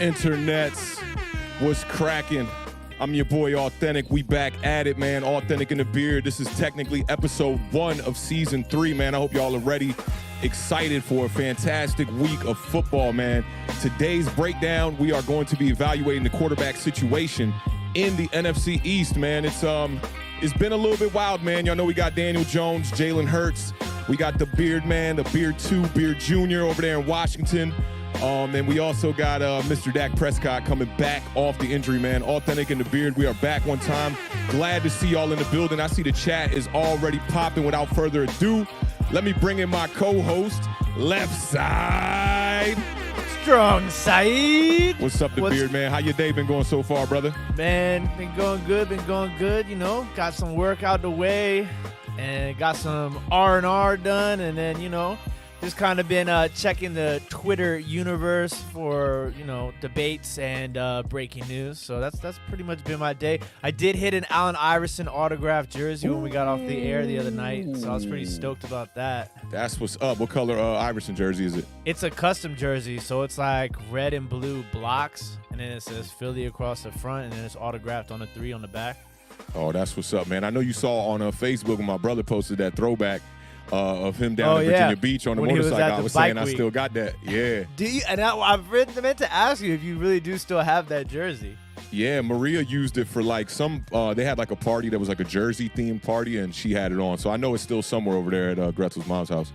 Internets, what's cracking? I'm your boy Awthentik. We back at it, man. Awthentik and The Beard. This is technically episode 1 of season 3, man. I hope y'all are ready, excited for a fantastic week of football, man. Today's breakdown, we are going to be evaluating the quarterback situation in the NFC East, man. It's been a little bit wild, man. Y'all know we got Daniel Jones, Jalen Hurts. We got the Beard man, the Beard 2, Beard Jr. over there in Washington. And we also got Mr. Dak Prescott coming back off the injury, man. Awthentik and The Beard, we are back one time. Glad to see y'all in the building. I see the chat is already popping. Without further ado, let me bring in my co-host, Left Side. Strong Side. What's up, The Beard, man? How your day been going so far, brother? Man, been going good, you know. Got some work out the way and got some R&R done, and then, you know, just kind of been checking the Twitter universe for, you know, debates and breaking news. So that's pretty much been my day. I did hit an Allen Iverson autographed jersey when we got off the air the other night, so I was pretty stoked about that. That's what's up. What color Iverson jersey is it? It's a custom jersey, so it's like red and blue blocks, and then it says Philly across the front, and then it's autographed on a 3 on the back. Oh, that's what's up, man. I know you saw on Facebook when my brother posted that throwback of him down at Virginia Beach on the motorcycle. I was saying I still got that. Yeah. Do you? And I've meant to ask you if you really do still have that jersey. Yeah, Maria used it for like some. They had like a party that was like a jersey themed party, and she had it on. So I know it's still somewhere over there at Gretzel's mom's house.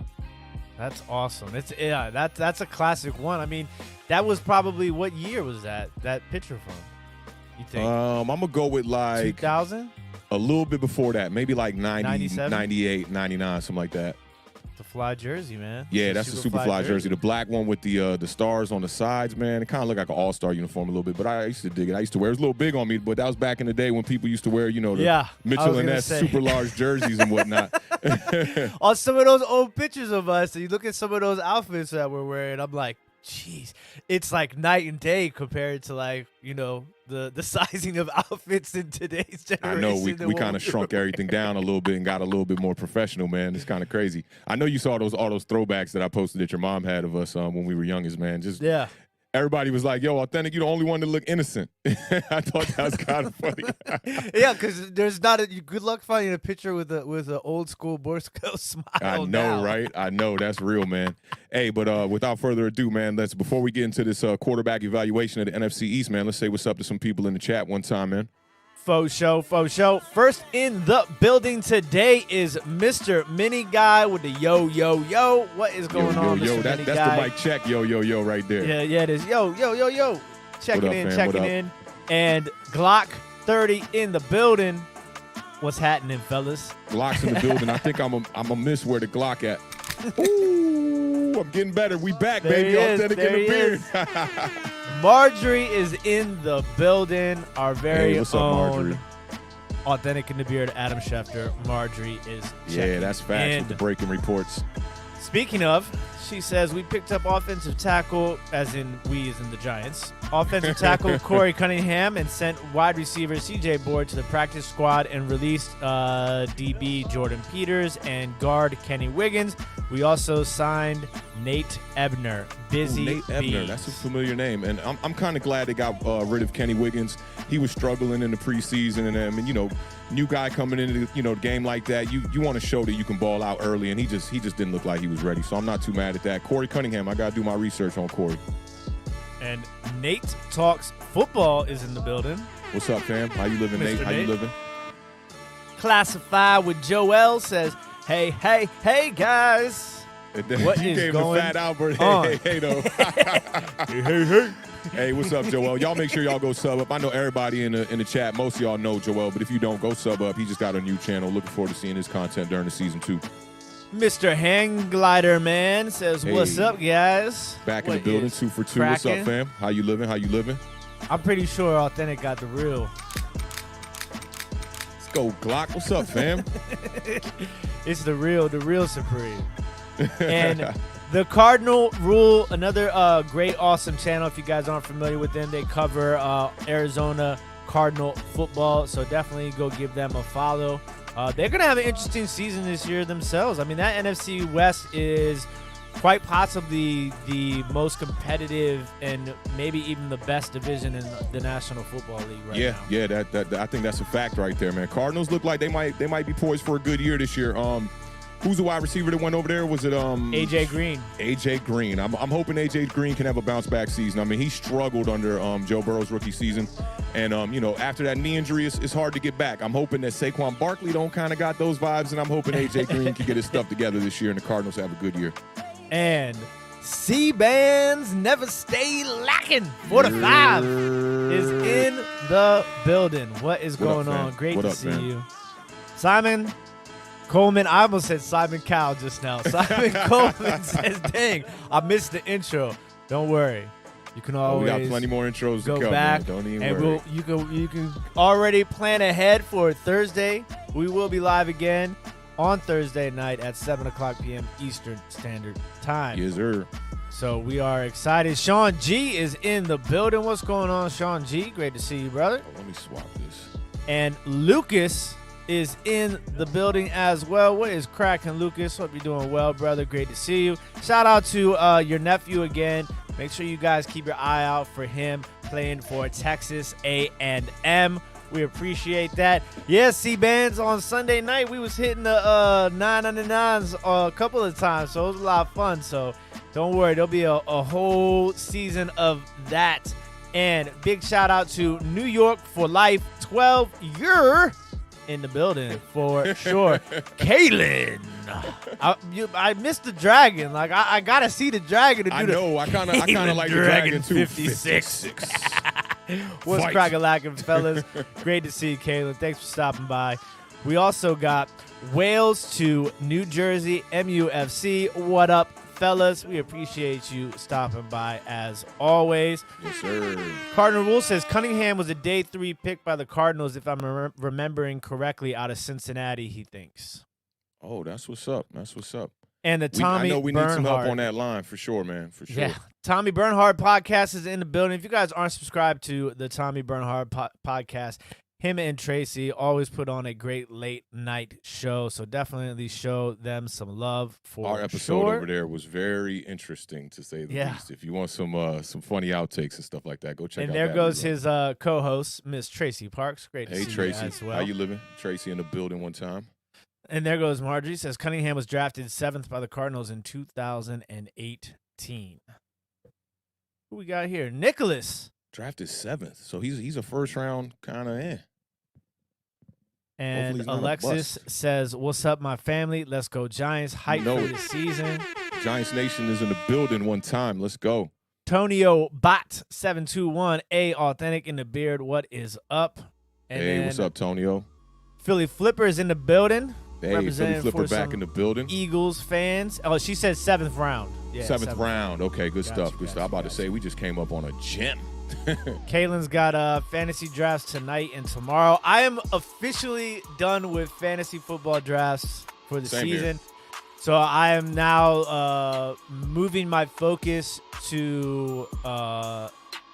That's awesome. That's a classic one. I mean, that was probably, what year was that picture from? You think? I'm gonna go with like 2000. A little bit before that, maybe like 90, 97? 98, 99, something like that. The fly jersey, man. Yeah, that's the super fly jersey. The black one with the stars on the sides, man. It kind of looked like an all-star uniform a little bit, but I used to dig it. I used to wear it. It was a little big on me, but that was back in the day when people used to wear, you know, the Mitchell and Ness super large jerseys and whatnot. On some of those old pictures of us, and you look at some of those outfits that we're wearing, I'm like, jeez, it's like night and day compared to, like, you know, the sizing of outfits in today's generation. I know we kind of shrunk everything down a little bit and got a little bit more professional, man. It's kind of crazy. I know you saw all those throwbacks that I posted that your mom had of us when we were youngest, man. Yeah. Everybody was like, yo, Awthentik, you're the only one to look innocent. I thought that was kind of funny. Yeah, because there's not a good luck finding a picture with an old school Boy Scout smile. I know, right? I know. That's real, man. Hey, but without further ado, man, before we get into this quarterback evaluation of the NFC East, man, let's say what's up to some people in the chat one time, man. Faux show. First in the building today is Mr. Mini Guy with the yo. What is going on, Mr. Mini Guy? That's the mic check, yo, right there. Yeah, it is. Yo. Checking in. And Glock 30 in the building. What's happening, fellas? Glock's in the building. I think I'm a miss where the Glock at. Ooh, I'm getting better. We back, baby. Awthentik and The Beard. Marjorie is in the building. Our very what's up, own Awthentik and The Beard, Adam Schefter. Marjorie is checking Yeah, that's facts with the breaking reports. Speaking of, she says we picked up offensive tackle, as in the Giants, offensive tackle Corey Cunningham, and sent wide receiver C.J. Board to the practice squad and released DB Jordan Peters and guard Kenny Wiggins. We also signed Nate Ebner. Nate Ebner, that's a familiar name. And I'm kind of glad they got rid of Kenny Wiggins. He was struggling in the preseason, and I mean, you know, new guy coming into the game like that, you want to show that you can ball out early, and he just didn't look like he was ready. So I'm not too mad at that. Corey Cunningham, I got to do my research on Corey. And Nate Talks Football is in the building. What's up, fam? How you living, Nate? How you living? Classified with Joel says, hey, guys. What you is gave going the Fat Albert on? Hey, though. hey. Hey, what's up, Joel? Y'all make sure y'all go sub up. I know everybody in the chat, most of y'all know Joel, but if you don't, go sub up. He just got a new channel. Looking forward to seeing his content during the season 2. Mr. Hang Glider Man says, what's up, guys? Back in the building, 2 for 2. What's up, fam? How you living? I'm pretty sure Awthentik got the real. Let's go, Glock. What's up, fam? It's the real Supreme. And the Cardinal Rule, another great, awesome channel. If you guys aren't familiar with them, they cover Arizona Cardinal football, so definitely go give them a follow. They're going to have an interesting season this year themselves. I mean, that NFC West is quite possibly the most competitive and maybe even the best division in the National Football League right now. Yeah, that I think that's a fact right there, man. Cardinals look like they might be poised for a good year this year. Who's the wide receiver that went over there? Was it AJ Green? AJ Green. I'm hoping AJ Green can have a bounce back season. I mean, he struggled under Joe Burrow's rookie season, and after that knee injury, it's hard to get back. I'm hoping that Saquon Barkley don't kind of got those vibes, and I'm hoping AJ Green can get his stuff together this year, and the Cardinals have a good year. And C-Bands never stay lacking. 4 to 5 is in the building. What is going on? Great to see you. Simon Coleman, I almost said Simon Cowell just now. Simon Coleman says, dang, I missed the intro. Don't worry. You can always we got plenty more intros go to come, back, man. Don't even and worry. You can already plan ahead for Thursday. We will be live again on Thursday night at 7 o'clock p.m. Eastern Standard Time. Yes, sir. So we are excited. Sean G is in the building. What's going on, Sean G? Great to see you, brother. Oh, let me swap this. And Lucas is in the building as well. What is cracking, Lucas? Hope you're doing well, brother. Great to see you. Shout out to your nephew again. Make sure you guys keep your eye out for him playing for Texas A&M. We appreciate that. Yeah, C-Bands on Sunday night, we was hitting the 999s a couple of times, so it was a lot of fun. So don't worry, there'll be a whole season of that. And big shout out to New York for Life 12. You're in the building for sure. Kaylin, I missed the dragon. Like I gotta see the dragon. I know. I kind of like the dragon too. 56. What's cracking lacking, fellas? Great to see you, Kaylin. Thanks for stopping by. We also got Wales to New Jersey, MUFC. What up, fellas? We appreciate you stopping by as always. Yes, sir. Cardinal Rule says Cunningham was a day 3 pick by the Cardinals, if I'm remembering correctly, out of Cincinnati, he thinks. Oh, that's what's up. And the Tommy I know we Bernhard. need some help on that line for sure, man. For sure. Yeah. Tommy Bernhard podcast is in the building. If you guys aren't subscribed to the Tommy Bernhard podcast, him and Tracy always put on a great late night show. So definitely show them some love for our episode sure. over there was very interesting, to say the least. If you want some funny outtakes and stuff like that, go check out. And there goes his co-host, Miss Tracy Parks. Great to see Tracy. you as well. How you living? Tracy in the building one time. And there goes Marjorie. Says Cunningham was drafted 7th by the Cardinals in 2018. Who we got here? Nicholas. Drafted 7th. So he's a first round kind of And Alexis says, what's up, my family? Let's go Giants. Hype for the season. Giants Nation is in the building one time. Let's go. Tonio Bot 721. Awthentik and The Beard. What is up? And hey, what's up, Tonio? Philly Flipper is in the building. Hey, Philly Flipper back in the building. Eagles fans. Oh, she said 7th round. Yeah, 7th round. Okay, good stuff. I'm about to say we just came up on a gem. Kaylin's got fantasy drafts tonight and tomorrow. I am officially done with fantasy football drafts for the season. Here. So I am now moving my focus to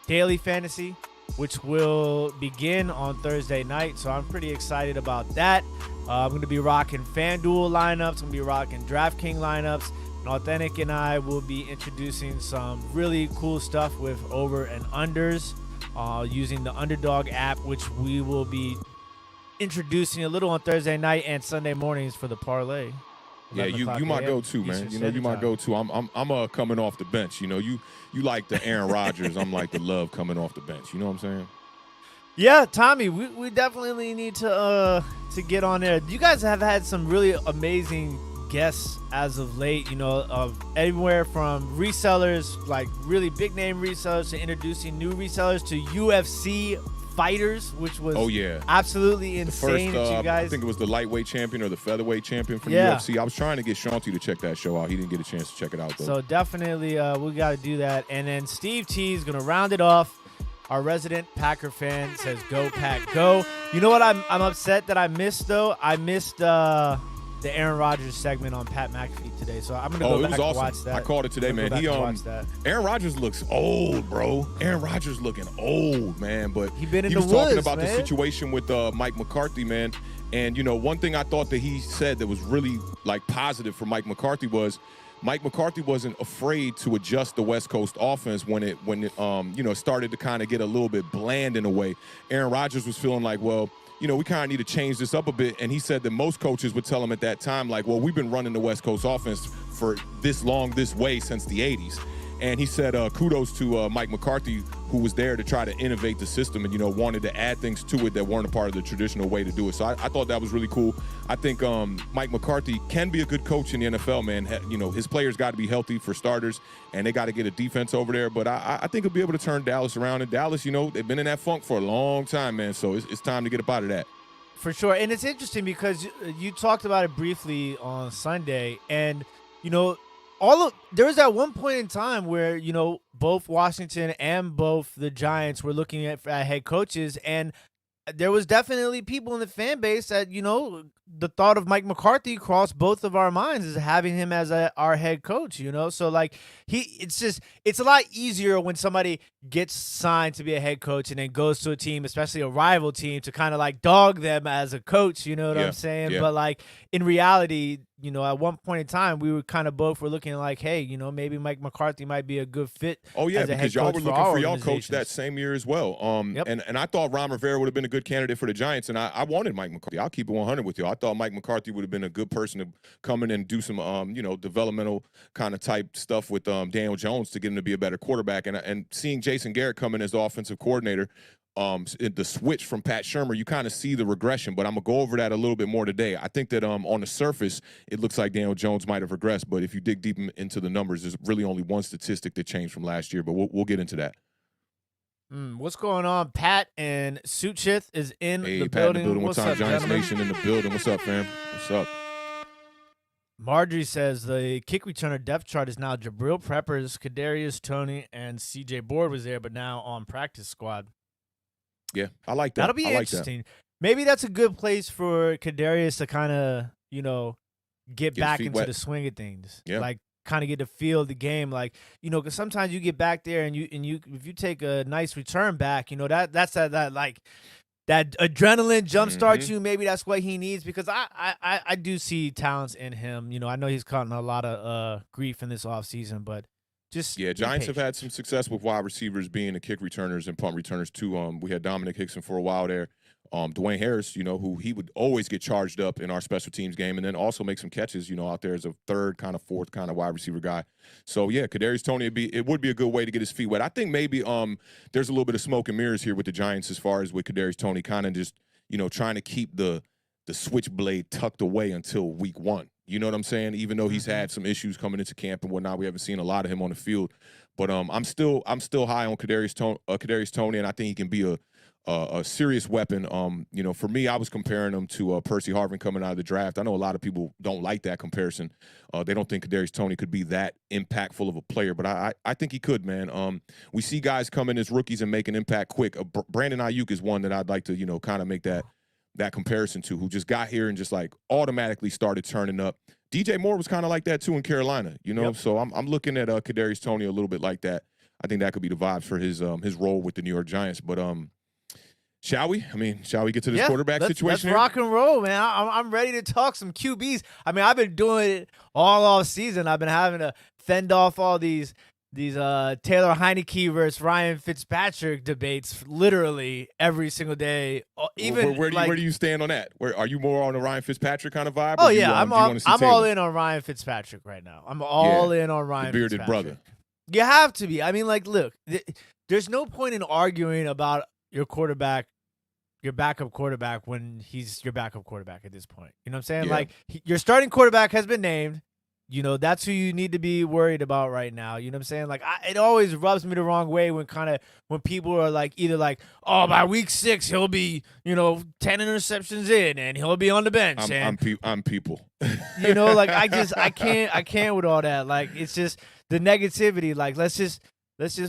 daily fantasy, which will begin on Thursday night. So I'm pretty excited about that. I'm going to be rocking FanDuel lineups. I'm going to be rocking DraftKings lineups. And Awthentik and I will be introducing some really cool stuff with over and unders using the Underdog app, which we will be introducing a little on Thursday night and Sunday mornings for the parlay. Yeah, you my go-to, man. You my go-to. I'm coming off the bench. You like the Aaron Rodgers. I'm like the Love coming off the bench. You know what I'm saying? Yeah, Tommy, we definitely need to get on there. You guys have had some really amazing guests as of late, of anywhere from resellers, like really big name resellers, to introducing new resellers to UFC fighters, which was absolutely insane. That you guys, I think it was the lightweight champion or the featherweight champion from the UFC. I was trying to get Shanti to check that show out. He didn't get a chance to check it out, though. So definitely we got to do that. And then Steve T is going to round it off. Our resident Packer fan says, go, Pack, go. You know what I'm upset that I missed, though? I missed the Aaron Rodgers segment on Pat McAfee today, so I'm gonna go it back was and awesome. watch that. I called it today, man. Aaron Rodgers looks old, bro. Aaron Rodgers looking old, man. But he was talking woods, about man. the situation with Mike McCarthy, man. And one thing I thought that he said that was really like positive for Mike McCarthy was Mike McCarthy wasn't afraid to adjust the West Coast offense when it started to kind of get a little bit bland in a way. Aaron Rodgers was feeling like, well, we kind of need to change this up a bit. And he said that most coaches would tell him at that time, like, well, we've been running the West Coast offense for this long, this way since the 80s. And he said kudos to Mike McCarthy, who was there to try to innovate the system and, wanted to add things to it that weren't a part of the traditional way to do it. So I thought that was really cool. I think Mike McCarthy can be a good coach in the NFL, man. His players got to be healthy for starters, and they got to get a defense over there. But I think he'll be able to turn Dallas around. And Dallas, they've been in that funk for a long time, man. So it's time to get up out of that. For sure. And it's interesting because you talked about it briefly on Sunday, and, there was that one point in time where, both Washington and both the Giants were looking at head coaches, and there was definitely people in the fan base that, the thought of Mike McCarthy crossed both of our minds as having him as our head coach, So like it's a lot easier when somebody gets signed to be a head coach and then goes to a team, especially a rival team, to kind of like dog them as a coach, you know what I'm saying? Yeah. But like in reality, at one point in time, we were kind of both were looking like, hey, maybe Mike McCarthy might be a good fit. Oh yeah, as a because head y'all coach were looking for y'all coach organizations. that same year as well. Yep. And I thought Ron Rivera would have been a good candidate for the Giants, and I wanted Mike McCarthy. I'll keep it 100 with you. I thought Mike McCarthy would have been a good person to come in and do some developmental kind of type stuff with Daniel Jones to get him to be a better quarterback. And seeing Jason Garrett come in as the offensive coordinator, the switch from Pat Shurmur, you kind of see the regression, but I'm going to go over that a little bit more today. I think that on the surface, it looks like Daniel Jones might have regressed, but if you dig deep into the numbers, there's really only one statistic that changed from last year, but we'll get into that. What's going on? Pat and Suchith is in the Pat building. In the building. What's up, Giants gentlemen? Nation in the building. What's up, fam? What's up? Marjorie says the kick returner depth chart is now Jabril Peppers, Kadarius Toney, and C.J. Board was there, but now on practice squad. Yeah, I like that. That'll be interesting. Maybe that's a good place for Kadarius to kind of, get back into the swing of things. Yeah. Like kind of get the feel of the game. Like, because sometimes you get back there and you if you take a nice return back, that's that adrenaline jumpstarts you. Maybe that's what he needs, because I do see talents in him. I know he's gotten a lot of grief in this offseason, but Giants have had some success with wide receivers being the kick returners and punt returners too. We had Dominic Hickson for a while there. Dwayne Harris, who he would always get charged up in our special teams game, and then also make some catches, out there as a third, kind of fourth kind of wide receiver guy. So yeah, Kadarius Toney would be a good way to get his feet wet. I think maybe there's a little bit of smoke and mirrors here with the Giants as far as with Kadarius Toney kind of just trying to keep the switchblade tucked away until week 1. You know what I'm saying? Even though he's had some issues coming into camp and whatnot, we haven't seen a lot of him on the field. But I'm still high on Kadarius Toney, and I think he can be a serious weapon. For me, I was comparing him to Percy Harvin coming out of the draft. I know a lot of people don't like that comparison. They don't think Kadarius Toney could be that impactful of a player, but I think he could, man. We see guys come in as rookies and make an impact quick. Brandon Ayuk is one that I'd like to kind of make that comparison to, who just got here and just like automatically started turning up. DJ Moore was kind of like that too in Carolina, Yep. So I'm looking at Kadarius Toney a little bit like that. I think that could be the vibes for his role with the New York Giants. But shall we? Shall we get to this quarterback situation? Let's here? rock and roll, man. I'm ready to talk some QBs. I've been doing it all off season. I've been having to fend off all these Taylor Heineke versus Ryan Fitzpatrick debates literally every single day. Even where do you stand on that? Where are you more on the Ryan Fitzpatrick kind of vibe? Oh yeah, I'm all in on Ryan Fitzpatrick right now. I'm all in on Ryan, the bearded Fitzpatrick. brother. You have to be. Look, there's no point in arguing about your quarterback, your backup quarterback, when he's your backup quarterback at this point. You know what I'm saying? Yeah. Like your starting quarterback has been named. That's who you need to be worried about right now. You know what I'm saying? Like, it always rubs me the wrong way when people are like, either like, oh, by week 6 he'll be 10 interceptions in and he'll be on the bench. I'm people. Like I can't with all that. Like, it's just the negativity. Like, let's just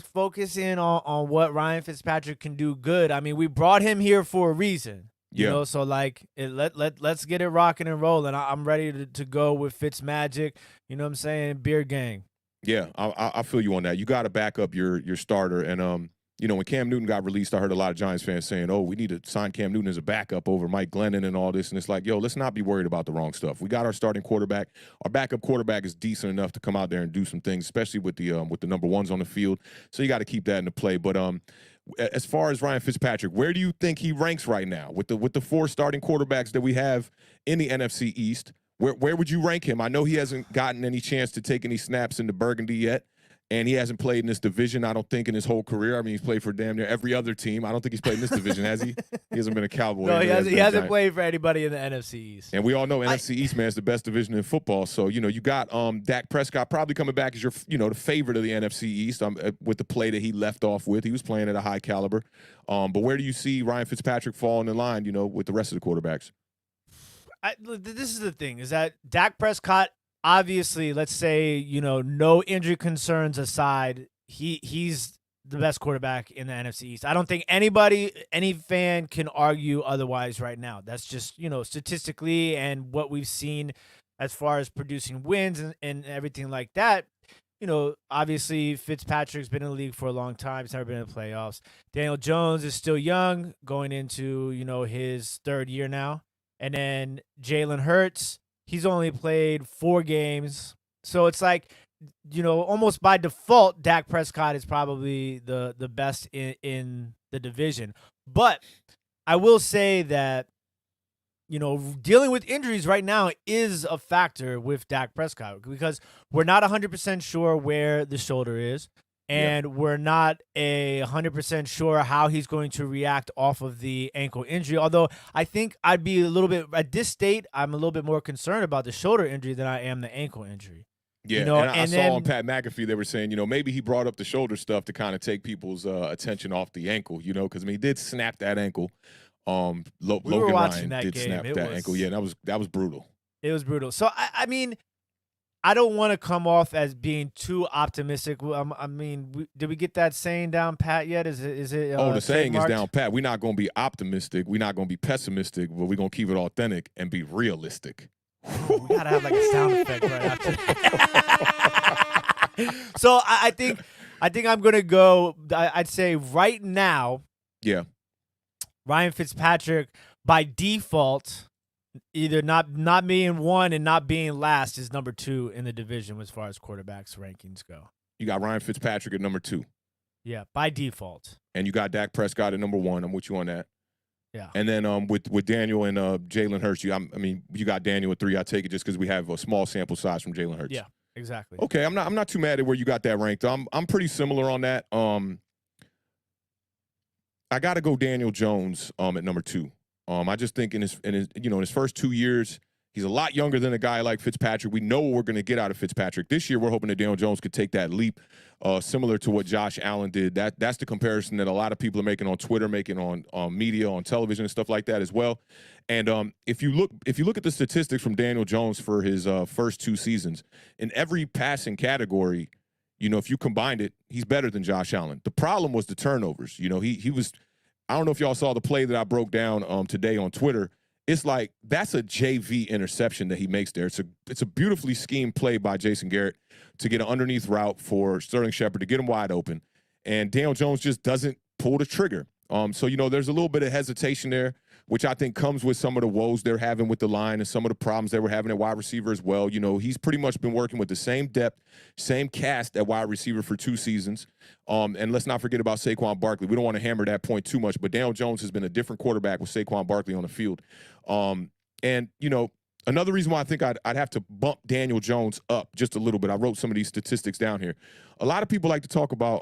focus in on what Ryan Fitzpatrick can do good. We brought him here for a reason. You Yeah. know, so like let's get it rocking and rolling. I'm ready to go with Fitzmagic. You know what I'm saying? Beard gang. Yeah, I feel you on that. You got to back up your starter, and you know, when Cam Newton got released, I heard a lot of Giants fans saying, "Oh, we need to sign Cam Newton as a backup over Mike Glennon and all this." And it's like, yo, let's not be worried about the wrong stuff. We got our starting quarterback. Our backup quarterback is decent enough to come out there and do some things, especially with the number ones on the field. So you got to keep that into play. But as far as Ryan Fitzpatrick, where do you think he ranks right now with the 4 starting quarterbacks that we have in the NFC East? Where would you rank him? I know he hasn't gotten any chance to take any snaps into Burgundy yet, and he hasn't played in this division, I don't think, in his whole career. I mean, he's played for damn near every other team. I don't think he's played in this division, has he? He hasn't been a Cowboy. No, he hasn't played for anybody in the NFC East. And we all know NFC East, man, is the best division in football. So, you know, you got Dak Prescott probably coming back as your, you know, the favorite of the NFC East with the play that he left off with. He was playing at a high caliber. But where do you see Ryan Fitzpatrick falling in line, you know, with the rest of the quarterbacks? This is the thing, is that Dak Prescott, obviously, let's say, you know, no injury concerns aside, he's the best quarterback in the NFC East. I don't think any fan can argue otherwise right now. That's just, you know, statistically and what we've seen as far as producing wins and everything like that. You know, obviously, Fitzpatrick's been in the league for a long time. He's never been in the playoffs. Daniel Jones is still young, going into, you know, his 3rd year now. And then Jalen Hurts, he's only played 4 games. So it's like, you know, almost by default, Dak Prescott is probably the best in the division. But I will say that, you know, dealing with injuries right now is a factor with Dak Prescott because we're not 100% sure where the shoulder is. And we're not 100% sure how he's going to react off of the ankle injury. Although I think I'd be a little bit, at this state, I'm a little bit more concerned about the shoulder injury than I am the ankle injury. Yeah, you know, and I saw on Pat McAfee, they were saying, you know, maybe he brought up the shoulder stuff to kind of take people's attention off the ankle, you know, because, I mean, he did snap that ankle. Logan Ryan did snap that ankle. Yeah, that was brutal. It was brutal. So, I mean, I don't want to come off as being too optimistic. I mean, did we get that saying down pat yet? Is it? The saying is down pat. We're not going to be optimistic. We're not going to be pessimistic, but we're going to keep it authentic and be realistic. We gotta have like a sound effect right after that. So I think I'm gonna go. I'd say right now. Yeah. Ryan Fitzpatrick by default. Either not being 1 and not being last is number 2 in the division as far as quarterbacks rankings go. You got Ryan Fitzpatrick at number 2. Yeah, by default. And you got Dak Prescott at number 1. I'm with you on that. Yeah. And then with Daniel and Jalen Hurts, you got Daniel at 3. I take it just because we have a small sample size from Jalen Hurts. Yeah, exactly. Okay, I'm not too mad at where you got that ranked. I'm pretty similar on that. I got to go Daniel Jones at number 2. I just think in his first 2 years, he's a lot younger than a guy like Fitzpatrick. We know what we're going to get out of Fitzpatrick. This year, we're hoping that Daniel Jones could take that leap, similar to what Josh Allen did. That's the comparison that a lot of people are making on Twitter, making on media, on television, and stuff like that as well. And if you look at the statistics from Daniel Jones for his first 2 seasons, in every passing category, you know, if you combined it, he's better than Josh Allen. The problem was the turnovers. You know, he was. I don't know if y'all saw the play that I broke down today on Twitter. It's like that's a JV interception that he makes there. It's a beautifully schemed play by Jason Garrett to get an underneath route for Sterling Shepard to get him wide open. And Daniel Jones just doesn't pull the trigger. So, you know, there's a little bit of hesitation there, which I think comes with some of the woes they're having with the line and some of the problems they were having at wide receiver as well. You know, he's pretty much been working with the same depth, same cast at wide receiver for 2 seasons. And let's not forget about Saquon Barkley. We don't want to hammer that point too much, but Daniel Jones has been a different quarterback with Saquon Barkley on the field. And, you know, another reason why I think I'd have to bump Daniel Jones up just a little bit, I wrote some of these statistics down here. A lot of people like to talk about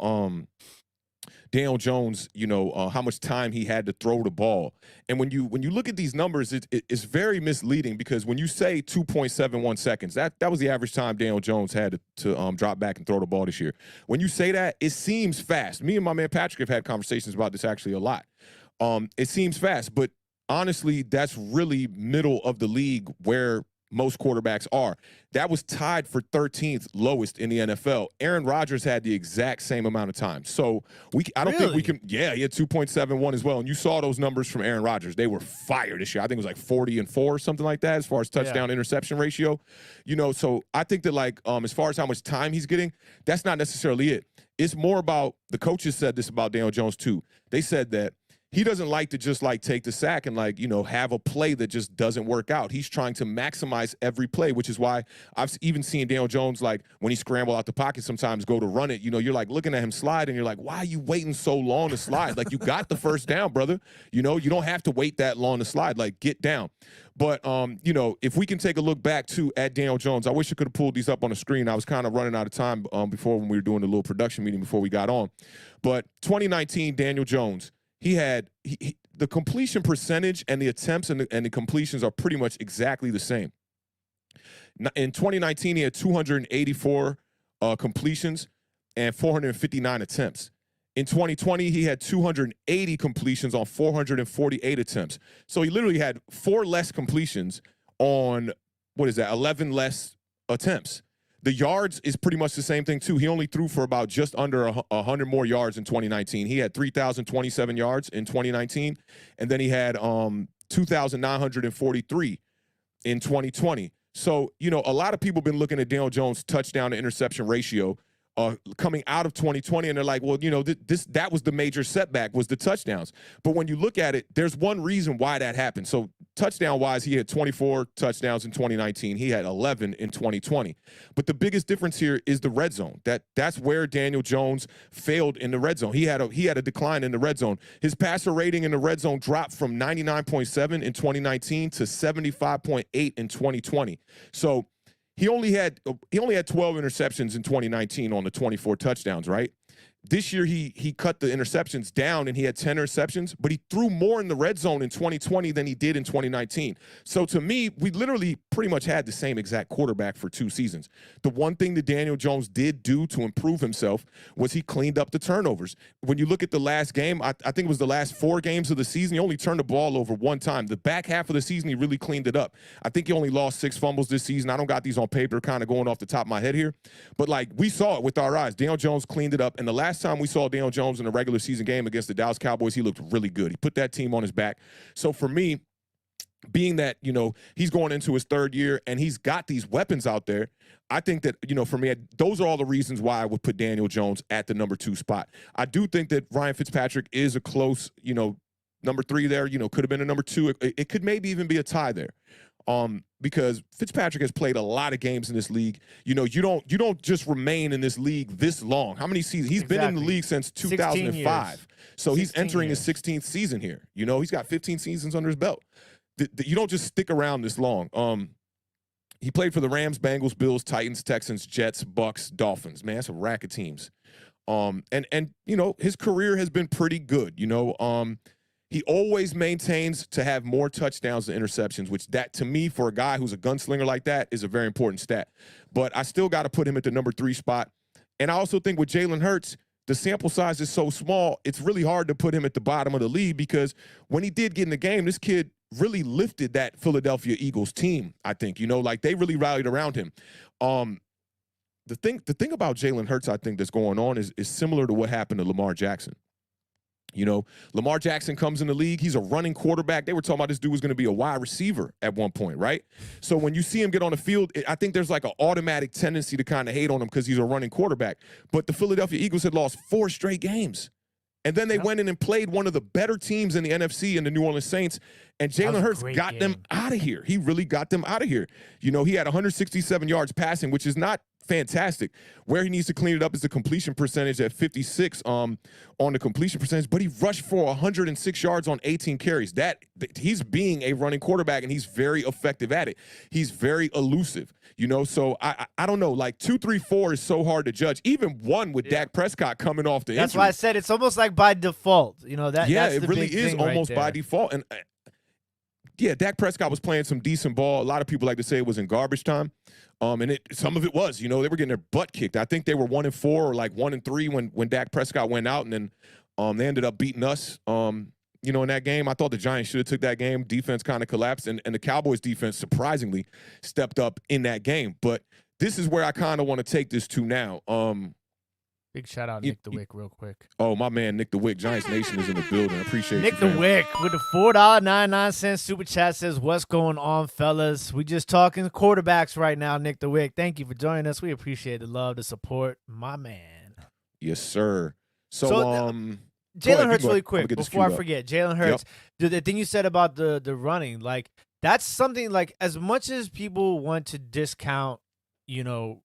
Daniel Jones, you know, how much time he had to throw the ball. And when you look at these numbers, it's very misleading because when you say 2.71 seconds, that was the average time Daniel Jones had to drop back and throw the ball this year. When you say that, it seems fast. Me and my man Patrick have had conversations about this actually a lot. It seems fast, but honestly, that's really middle of the league where most quarterbacks are. That was tied for 13th lowest in the NFL. Aaron Rodgers had the exact same amount of time. So I don't think we can. Yeah, he had 2.71 as well. And you saw those numbers from Aaron Rodgers. They were fire this year. I think it was like 40 and 4 or something like that as far as touchdown interception ratio. You know, so I think that like as far as how much time he's getting, that's not necessarily it. It's more about, the coaches said this about Daniel Jones too. They said that he doesn't like to just like take the sack and like, you know, have a play that just doesn't work out. He's trying to maximize every play, which is why I've even seen Daniel Jones, like when he scramble out the pocket, sometimes go to run it. You know, you're like looking at him slide and you're like, why are you waiting so long to slide? Like, you got the first down, brother. You know, you don't have to wait that long to slide. Like, get down. But, you know, if we can take a look back to at Daniel Jones, I wish I could have pulled these up on the screen. I was kind of running out of time before when we were doing the little production meeting before we got on. But 2019, Daniel Jones, he had the completion percentage and the attempts and the completions are pretty much exactly the same. In 2019, he had 284 completions and 459 attempts. In 2020, he had 280 completions on 448 attempts. So he literally had 4 less completions on, 11 less attempts. The yards is pretty much the same thing, too. He only threw for about just under 100 more yards in 2019. He had 3,027 yards in 2019, and then he had 2,943 in 2020. So, you know, a lot of people have been looking at Daniel Jones' touchdown to interception ratio coming out of 2020, and they're like, well, you know, that was the major setback, was the touchdowns. But when you look at it, there's one reason why that happened. So touchdown-wise, he had 24 touchdowns in 2019. He had 11 in 2020. But the biggest difference here is the red zone. That's where Daniel Jones failed in the red zone. He had a decline in the red zone. His passer rating in the red zone dropped from 99.7 in 2019 to 75.8 in 2020. So he only had 12 interceptions in 2019 on the 24 touchdowns, right? This year, he cut the interceptions down, and he had 10 interceptions, but he threw more in the red zone in 2020 than he did in 2019. So to me, we literally pretty much had the same exact quarterback for 2 seasons. The one thing that Daniel Jones did do to improve himself was he cleaned up the turnovers. When you look at the last game, I think it was the last 4 games of the season, he only turned the ball over 1 time. The back half of the season, he really cleaned it up. I think he only lost 6 fumbles this season. I don't got these on paper kind of going off the top of my head here, but like we saw it with our eyes. Daniel Jones cleaned it up, and the last time we saw Daniel Jones in a regular season game against the Dallas Cowboys, he looked really good. He put that team on his back. So for me, being that, you know, he's going into his 3rd year and he's got these weapons out there, I think that, you know, for me, those are all the reasons why I would put Daniel Jones at the number 2 spot. I do think that Ryan Fitzpatrick is a close, you know, number 3 there, you know, could have been a number 2. It could maybe even be a tie there. Because Fitzpatrick has played a lot of games in this league. You know, you don't just remain in this league this long. How many seasons? He's been in the league since 2005. So he's entering his 16th season here. You know, he's got 15 seasons under his belt. You don't just stick around this long. He played for the Rams, Bengals, Bills, Titans, Texans, Jets, Bucks, Dolphins. Man, that's a rack of teams. And you know, his career has been pretty good. You know, he always maintains to have more touchdowns than interceptions, which that, to me, for a guy who's a gunslinger like that, is a very important stat. But I still got to put him at the number 3 spot. And I also think with Jalen Hurts, the sample size is so small, it's really hard to put him at the bottom of the league, because when he did get in the game, this kid really lifted that Philadelphia Eagles team, I think. You know, like, they really rallied around him. The thing about Jalen Hurts, I think, that's going on is similar to what happened to Lamar Jackson. You know, Lamar Jackson comes in the league. He's a running quarterback. They were talking about this dude was going to be a wide receiver at one point, right? So when you see him get on the field, I think there's like an automatic tendency to kind of hate on him because he's a running quarterback. But the Philadelphia Eagles had lost 4 straight games. And then they went in and played one of the better teams in the NFC in the New Orleans Saints, and Jalen Hurts got them out of here. He really got them out of here. You know, he had 167 yards passing, which is not fantastic. Where he needs to clean it up is the completion percentage at 56 on the completion percentage, but he rushed for 106 yards on 18 carries. He's being a running quarterback, and he's very effective at it. He's very elusive, you know, so I don't know, like 2, 3, 4 is so hard to judge. Even 1 with Dak Prescott coming off the injury. That's why I said it's almost like by default, you know, that's it the really big is thing almost right by there. default. And yeah, Dak Prescott was playing some decent ball. A lot of people like to say it was in garbage time. And some of it was, you know, they were getting their butt kicked. I think they were 1-4 or like 1-3 when Dak Prescott went out, and then they ended up beating us. in that game. I thought the Giants should have took that game. Defense kind of collapsed, and the Cowboys defense surprisingly stepped up in that game. But this is where I kind of want to take this to now. Big shout out Nick the Wick real quick. Oh, my man, Nick the Wick. Giants Nation is in the building. I appreciate Nick you, the Wick with the $4.99 super chat says, what's going on, fellas? We just talking quarterbacks right now, Nick the Wick. Thank you for joining us. We appreciate the love, the support. My man. Yes, sir. So Jalen Hurts really quick before I forget. Jalen Hurts, the thing you said about the running, like that's something like as much as people want to discount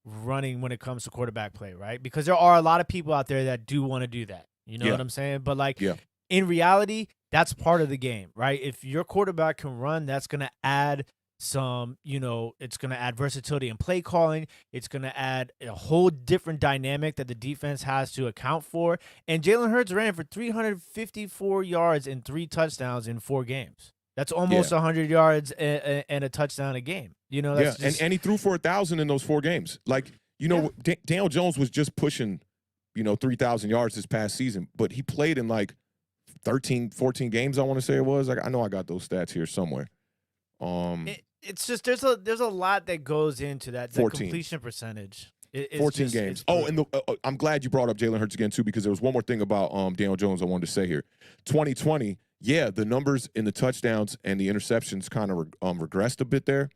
running when it comes to quarterback play, right? Because there are a lot of people out there that do want to do that. You know what I'm saying? But in reality, that's part of the game, right? If your quarterback can run, that's going to add some, it's going to add versatility in play calling. It's going to add a whole different dynamic that the defense has to account for. And Jalen Hurts ran for 354 yards and 3 touchdowns in 4 games. That's almost 100 yards and a touchdown a game. That's and he threw for 1,000 in those 4 games. Like, Daniel Jones was just pushing, 3,000 yards this past season, but he played in like 13, 14 games, I want to say it was. I know I got those stats here somewhere. It's just there's a lot that goes into that. The 14. Completion percentage. 14 games. And I'm glad you brought up Jalen Hurts again too, because there was one more thing about Daniel Jones I wanted to say here. 2020, the numbers in the touchdowns and the interceptions kind of regressed a bit there,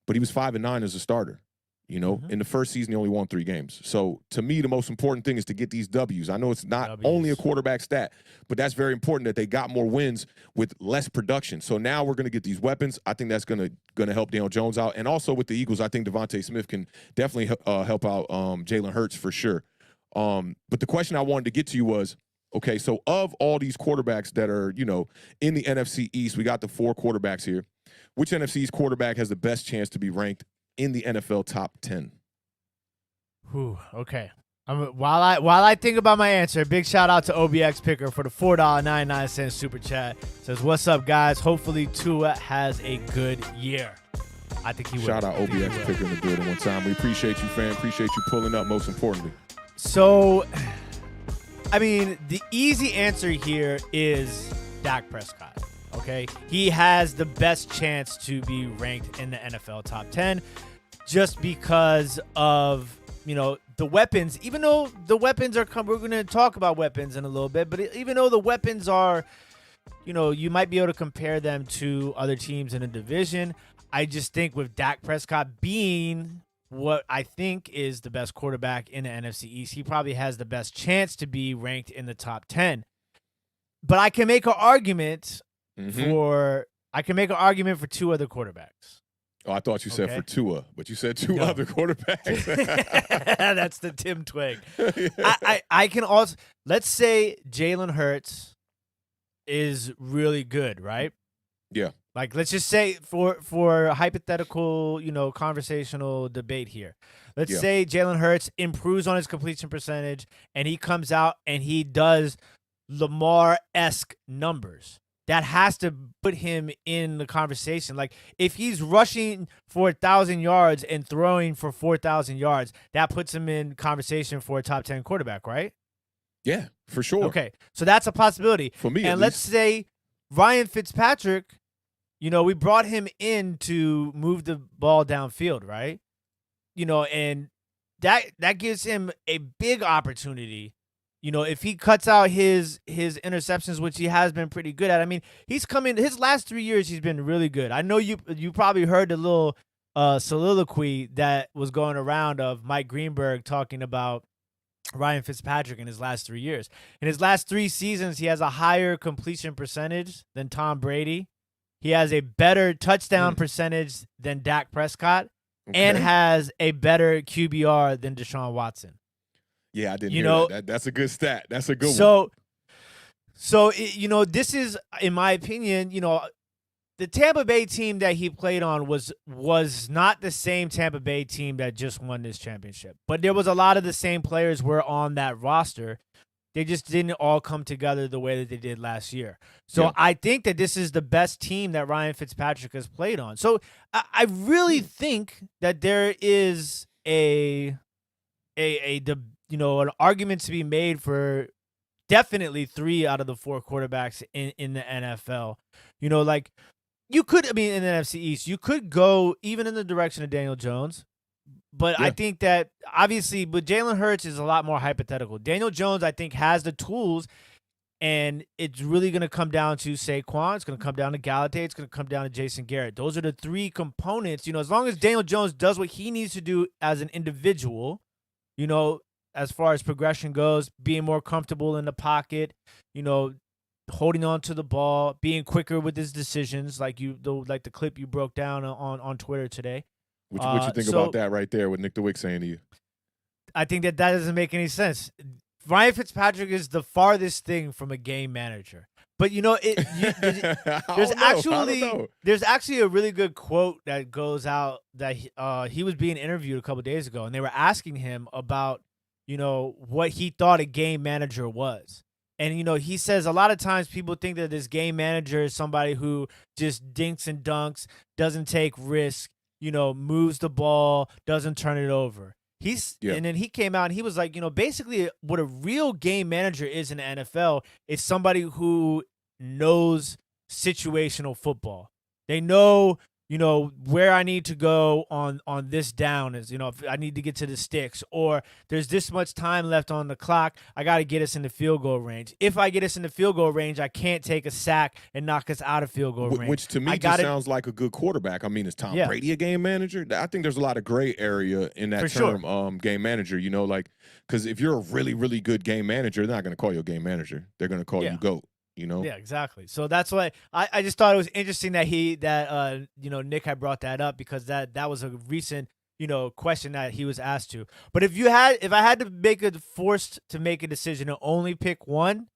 but he was 5-9 as a starter. In the first season, he only won 3 games. So to me, the most important thing is to get these W's. I know it's not only a quarterback stat, but that's very important that they got more wins with less production. So now we're going to get these weapons. I think that's going to help Daniel Jones out. And also with the Eagles, I think Devontae Smith can definitely help out Jalen Hurts for sure. But the question I wanted to get to you was, okay, so of all these quarterbacks that are, in the NFC East, we got the 4 quarterbacks here. Which NFC East quarterback has the best chance to be ranked in the NFL top 10? Okay. While I think about my answer, big shout out to OBX Picker for the $4.99 super chat. Says, what's up, guys? Hopefully Tua has a good year. I think he will. Shout out OBX Picker in the building one time. We appreciate you, fam. Appreciate you pulling up, most importantly. So, I mean, the easy answer here is Dak Prescott. Okay, he has the best chance to be ranked in the NFL top 10 just because of, the weapons. Even though the weapons are we're going to talk about weapons in a little bit, but even though the weapons are, you might be able to compare them to other teams in a division. I just think with Dak Prescott being what I think is the best quarterback in the NFC East, he probably has the best chance to be ranked in the top 10. But I can make an argument for 2 other quarterbacks. Oh, I thought you said for Tua, but you said 2 other quarterbacks. That's the Tim Twig. I can also, let's say Jalen Hurts is really good, right? Yeah. Like, let's just say for a hypothetical, conversational debate here. Let's say Jalen Hurts improves on his completion percentage and he comes out and he does Lamar-esque numbers. That has to put him in the conversation. Like, if he's rushing for 1,000 yards and throwing for 4,000 yards, that puts him in conversation for a top 10 quarterback, right? Yeah, for sure. Okay, so that's a possibility. For me, and let's say Ryan Fitzpatrick, we brought him in to move the ball downfield, right? And that gives him a big opportunity. If he cuts out his interceptions, which he has been pretty good at. I mean, he's coming his last 3 years, he's been really good. I know you probably heard the little soliloquy that was going around of Mike Greenberg talking about Ryan Fitzpatrick in his last 3 years. In his last 3 seasons, he has a higher completion percentage than Tom Brady. He has a better touchdown percentage than Dak Prescott, and has a better QBR than Deshaun Watson. Yeah, I didn't hear that. That's a good stat. That's a good one. So this is, in my opinion, the Tampa Bay team that he played on was not the same Tampa Bay team that just won this championship. But there was a lot of the same players were on that roster. They just didn't all come together the way that they did last year. So I think that this is the best team that Ryan Fitzpatrick has played on. So I really think that there is an argument to be made for definitely 3 out of the 4 quarterbacks in the NFL. You know, like you could, I mean, in the NFC East, you could go even in the direction of Daniel Jones. But Yeah. I think that obviously, but Jalen Hurts is a lot more hypothetical. Daniel Jones, I think, has the tools, and it's really going to come down to Saquon. It's going to come down to Galladay. It's going to come down to Jason Garrett. Those are the 3 components. You know, as long as Daniel Jones does what he needs to do as an individual, you know, as far as progression goes, being more comfortable in the pocket, you know, holding on to the ball, being quicker with his decisions, like the clip you broke down on Twitter today. What you think about that right there? What Nick DeWick saying to you? I think that doesn't make any sense. Ryan Fitzpatrick is the farthest thing from a game manager. But you know, there's actually a really good quote that goes out that he was being interviewed a couple of days ago, and they were asking him about, you know, what he thought a game manager was. And, you know, he says a lot of times people think that this game manager is somebody who just dinks and dunks, doesn't take risks, you know, moves the ball, doesn't turn it over. And then he came out and he was like, you know, basically what a real game manager is in the NFL is somebody who knows situational football. They know, you know, where I need to go on this down is, you know, if I need to get to the sticks, or there's this much time left on the clock, I got to get us in the field goal range. If I get us in the field goal range, I can't take a sack and knock us out of field goal range. Which to me just sounds like a good quarterback. I mean, is Tom Brady a game manager? I think there's a lot of gray area in that term, game manager, you know, like, because if you're a really, really good game manager, they're not going to call you a game manager. They're going to call you GOAT. You know? Yeah, exactly. So that's why I just thought it was interesting that you know, Nick had brought that up, because that was a recent, you know, question that he was asked to. But if I had to forced to make a decision to only pick one,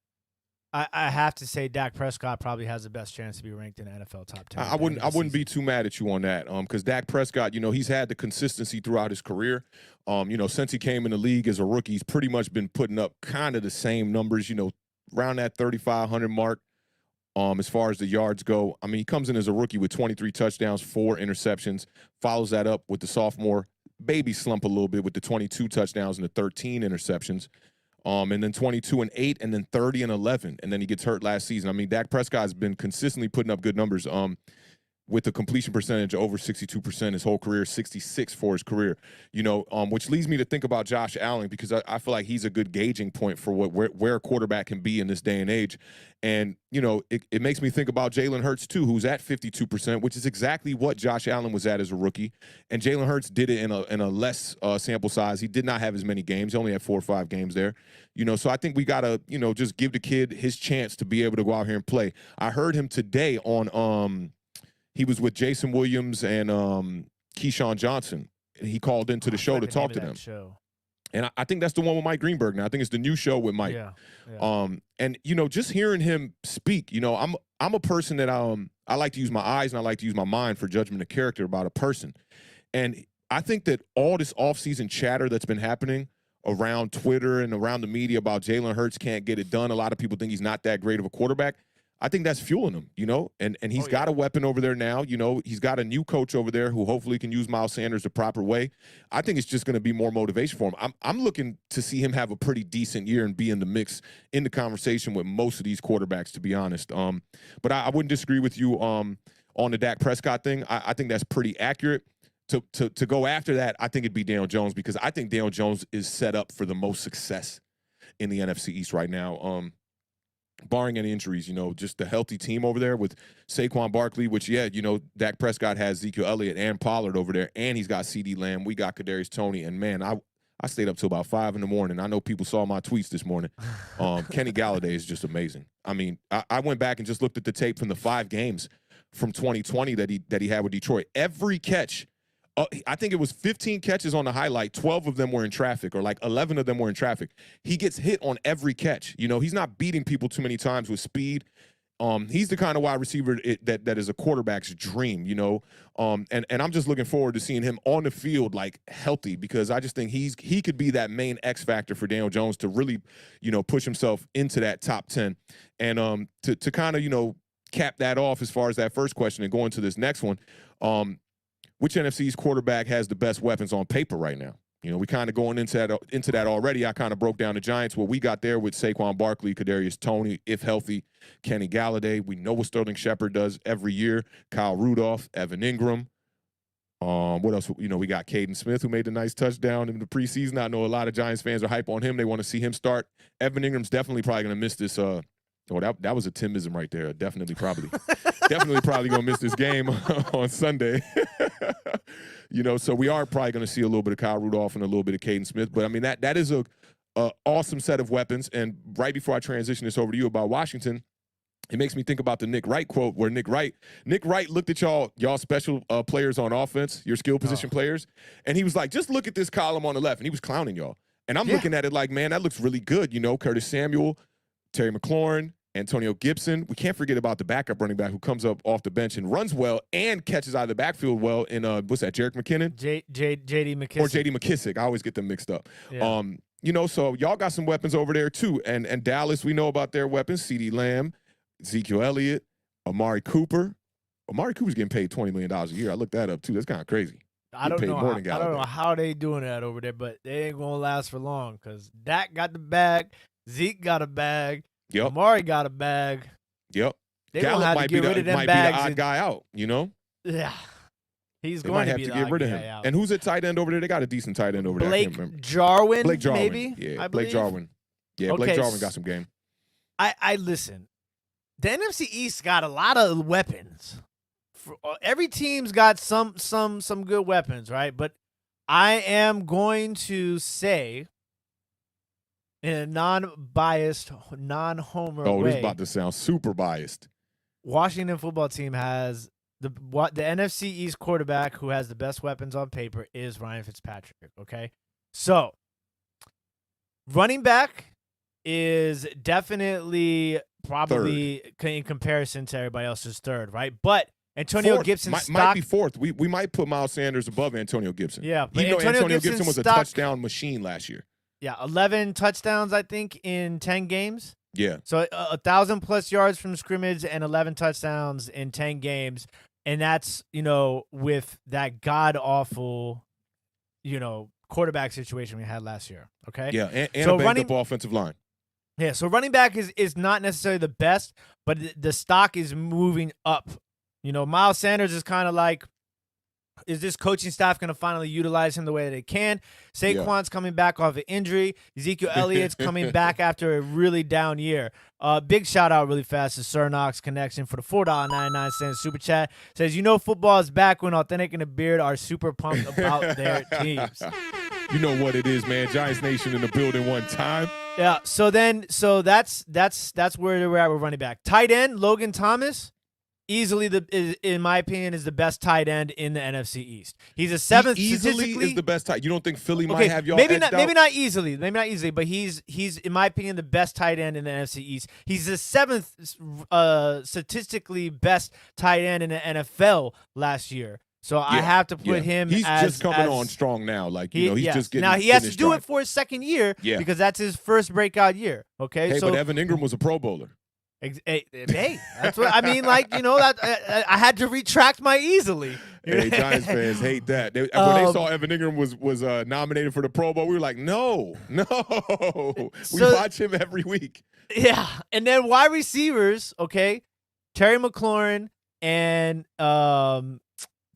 I have to say Dak Prescott probably has the best chance to be ranked in the NFL top 10. I wouldn't be too mad at you on that, because Dak Prescott, you know, he's had the consistency throughout his career. You know, since he came in the league as a rookie, he's pretty much been putting up kind of the same numbers, you know, around that 3,500 mark as far as the yards go. I mean, he comes in as a rookie with 23 touchdowns, 4 interceptions, follows that up with the sophomore baby slump a little bit with the 22 touchdowns and the 13 interceptions, and then 22-8, and then 30-11, and then he gets hurt last season. I mean, Dak Prescott has been consistently putting up good numbers with a completion percentage over 62% his whole career, 66 for his career, you know, which leads me to think about Josh Allen, because I feel like he's a good gauging point for where a quarterback can be in this day and age. And, you know, it makes me think about Jalen Hurts, too, who's at 52%, which is exactly what Josh Allen was at as a rookie. And Jalen Hurts did it in a less sample size. He did not have as many games. He only had 4 or 5 games there. You know, so I think we got to, you know, just give the kid his chance to be able to go out here and play. I heard him today on he was with Jason Williams and Keyshawn Johnson. And he called into the show to talk to them. And I think that's the one with Mike Greenberg now. I think it's the new show with Mike. Yeah. And, you know, just hearing him speak, you know, I'm a person that I like to use my eyes and I like to use my mind for judgment of character about a person. And I think that all this offseason chatter that's been happening around Twitter and around the media about Jalen Hurts can't get it done, a lot of people think he's not that great of a quarterback. I think that's fueling him, you know, and he's got a weapon over there now. You know, he's got a new coach over there who hopefully can use Miles Sanders the proper way. I think it's just going to be more motivation for him. I'm looking to see him have a pretty decent year and be in the mix, in the conversation with most of these quarterbacks, to be honest. But I wouldn't disagree with you on the Dak Prescott thing. I think that's pretty accurate. To go after that, I think it'd be Daniel Jones, because I think Daniel Jones is set up for the most success in the NFC East right now. Barring any injuries, you know, just the healthy team over there with Saquon Barkley, which, you know, Dak Prescott has Ezekiel Elliott and Pollard over there, and he's got CeeDee Lamb. We got Kadarius Toney, and, man, I stayed up till about 5 in the morning. I know people saw my tweets this morning. Kenny Galladay is just amazing. I mean, I went back and just looked at the tape from the 5 games from 2020 that he had with Detroit. Every catch, I think it was 15 catches on the highlight. 12 of them were in traffic, or like 11 of them were in traffic. He gets hit on every catch. You know, he's not beating people too many times with speed. He's the kind of wide receiver that is a quarterback's dream, you know. And I'm just looking forward to seeing him on the field, like, healthy, because I just think he could be that main X factor for Daniel Jones to really, you know, push himself into that top 10. And to kind of, you know, cap that off as far as that first question and go into this next one, which NFC East quarterback has the best weapons on paper right now? You know, we kind of going into that already. I kind of broke down the Giants. What we got there with Saquon Barkley, Kadarius Toney, if healthy, Kenny Galladay. We know what Sterling Shepard does every year. Kyle Rudolph, Evan Ingram. What else? You know, we got Caden Smith, who made a nice touchdown in the preseason. I know a lot of Giants fans are hype on him. They want to see him start. Evan Ingram's definitely probably going to miss this. That was a Timism right there. Definitely probably going to miss this game on Sunday. You know, so we are probably going to see a little bit of Kyle Rudolph and a little bit of Caden Smith. But, I mean, that is a awesome set of weapons. And right before I transition this over to you about Washington, it makes me think about the Nick Wright quote where Nick Wright looked at y'all special players on offense, your skill position players, and he was like, just look at this column on the left. And he was clowning y'all. And I'm looking at it like, man, that looks really good. You know, Curtis Samuel, Terry McLaurin, Antonio Gibson. We can't forget about the backup running back who comes up off the bench and runs well and catches out of the backfield well in, what's that, Jerick McKinnon? J.D. McKissick. Or J.D. McKissick. I always get them mixed up. Yeah. You know, so y'all got some weapons over there too. And Dallas, we know about their weapons. CeeDee Lamb, Ezekiel Elliott, Amari Cooper. Amari Cooper's getting paid $20 million a year. I looked that up too. That's kind of crazy. I don't know how they doing that over there, but they ain't gonna last for long because Dak got the bag, Zeke got a bag, Amari got a bag. Yep. They don't have to get rid of them bags. Might be the odd guy out, you know? Yeah. He's they going might to have to get rid of him. Out. And who's at tight end over there? They got a decent tight end over there. Blake Jarwin, maybe? Yeah, I Blake Jarwin. Yeah, Blake Jarwin got some game. I listen. The NFC East got a lot of weapons. Every team's got some good weapons, right? But I am going to say, in a non-biased, non-homer way. Oh, this is about to sound super biased. Washington football team has the NFC East quarterback who has the best weapons on paper is Ryan Fitzpatrick, okay? So, running back is definitely probably third in comparison to everybody else's third, right? But Antonio Gibson might be fourth. We might put Miles Sanders above Antonio Gibson. Yeah, but even though Antonio Gibson was a touchdown machine last year. Yeah, 11 touchdowns, I think, in 10 games. Yeah. So 1,000+ yards from scrimmage and 11 touchdowns in 10 games. And that's, you know, with that god-awful, you know, quarterback situation we had last year, okay? Yeah, and so a banged-up offensive line. Yeah, so running back is not necessarily the best, but the stock is moving up. You know, Miles Sanders is kind of like, is this coaching staff going to finally utilize him the way that they can? Saquon's coming back off an injury. Ezekiel Elliott's coming back after a really down year. Big shout out really fast to Cernox Connection for the $4.99 super chat. Says, you know football is back when Awthentik and The Beard are super pumped about their teams. You know what it is, man. Giants Nation in the building one time. Yeah, so that's where we're at with running back. Tight end, Logan Thomas. Easily, in my opinion, is the best tight end in the NFC East. He's a seventh. He easily is the best tight. You don't think Philly might have y'all? Maybe not easily, but he's in my opinion the best tight end in the NFC East. He's the seventh statistically best tight end in the NFL last year. So I have to put him. He's just coming on strong now. Like he's just getting. Now he has to do it for his second year because that's his first breakout year. Okay, hey, but Evan Ingram was a Pro Bowler. Hey, that's what I mean. Like, you know, that I had to retract my easily. Hey, Giants fans hate that. When they saw Evan Ingram was nominated for the Pro Bowl, we were like, no. We watch him every week. Yeah, and then wide receivers, okay, Terry McLaurin and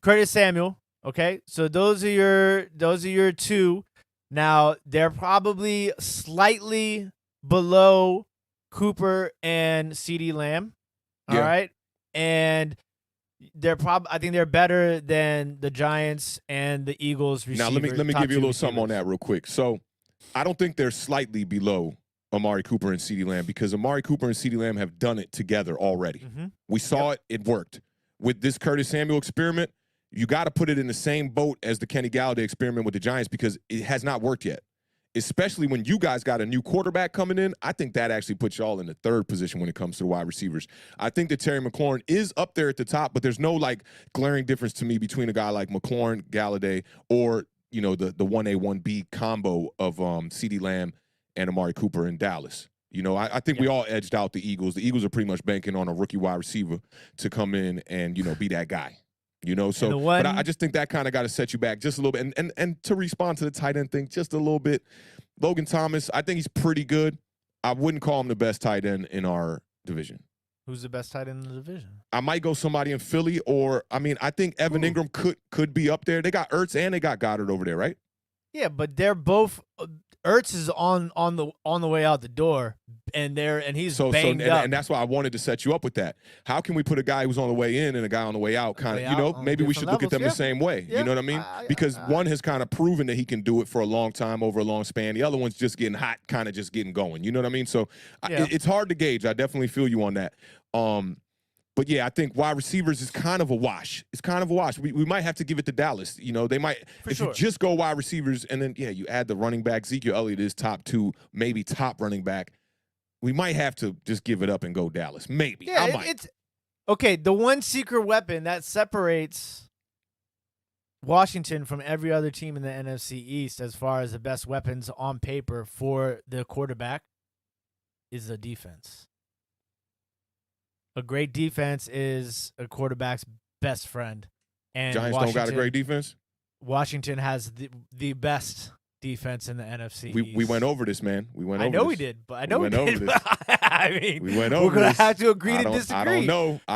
Curtis Samuel. Okay, so those are your two. Now they're probably slightly below Cooper and CeeDee Lamb, all right, and I think they're better than the Giants and the Eagles. Now let me give you a little something on that real quick. So I don't think they're slightly below Amari Cooper and CeeDee Lamb because Amari Cooper and CeeDee Lamb have done it together already. Mm-hmm. We saw it worked. With this Curtis Samuel experiment, you got to put it in the same boat as the Kenny Galladay experiment with the Giants because it has not worked yet. Especially when you guys got a new quarterback coming in, I think that actually puts y'all in the third position when it comes to the wide receivers. I think that Terry McLaurin is up there at the top, but there's no like glaring difference to me between a guy like McLaurin, Galladay, or you know the 1A 1B combo of CeeDee Lamb and Amari Cooper in Dallas. You know, I think we all edged out the Eagles. The Eagles are pretty much banking on a rookie wide receiver to come in and be that guy. You know, so but I just think that kind of got to set you back just a little bit. And to respond to the tight end thing just a little bit, Logan Thomas, I think he's pretty good. I wouldn't call him the best tight end in our division. Who's the best tight end in the division? I might go somebody in Philly, or I mean, I think Evan Ingram could be up there. They got Ertz and they got Goddard over there, right? Yeah, but they're both. Ertz is on the way out the door, and he's banged up. And that's why I wanted to set you up with that. How can we put a guy who's on the way in and a guy on the way out? Kind of, maybe we should look at them the same way. Yeah. You know what I mean? Because one has kind of proven that he can do it for a long time over a long span. The other one's just getting hot, kind of just getting going. You know what I mean? So it's hard to gauge. I definitely feel you on that. But yeah, I think wide receivers is kind of a wash. It's kind of a wash. We might have to give it to Dallas. You know, they might you just go wide receivers and then you add the running back. Ezekiel Elliott is top 2, maybe top running back. We might have to just give it up and go Dallas. Maybe. Yeah, I might. It's okay. The one secret weapon that separates Washington from every other team in the NFC East as far as the best weapons on paper for the quarterback is the defense. A great defense is a quarterback's best friend. And Giants don't got a great defense? Washington has the best defense in the NFC East. We went over this, man. I know we did, but I know we did. I mean, we went over we're going to have to agree to disagree. I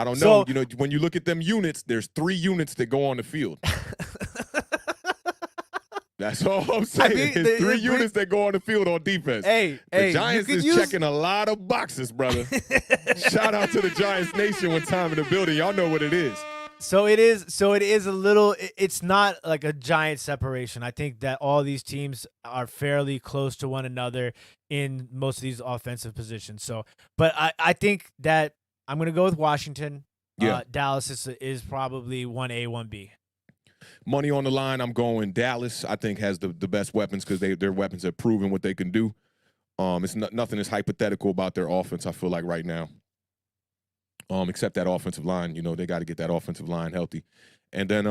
don't know. You know, when you look at them units, there's 3 units that go on the field. That's all I'm saying. I mean, there's 3 units that go on the field on defense. The Giants is checking a lot of boxes, brother. Shout out to the Giants Nation one time in the building. Y'all know what it is. So it is a little. It's not like a giant separation. I think that all these teams are fairly close to one another in most of these offensive positions. So, but I think that I'm going to go with Washington. Yeah. Dallas is probably 1A, 1B. Money on the line, I'm going Dallas. I think has the best weapons because their weapons have proven what they can do. It's nothing is hypothetical about their offense, I feel like, right now. Except that offensive line. You know, they got to get that offensive line healthy. And then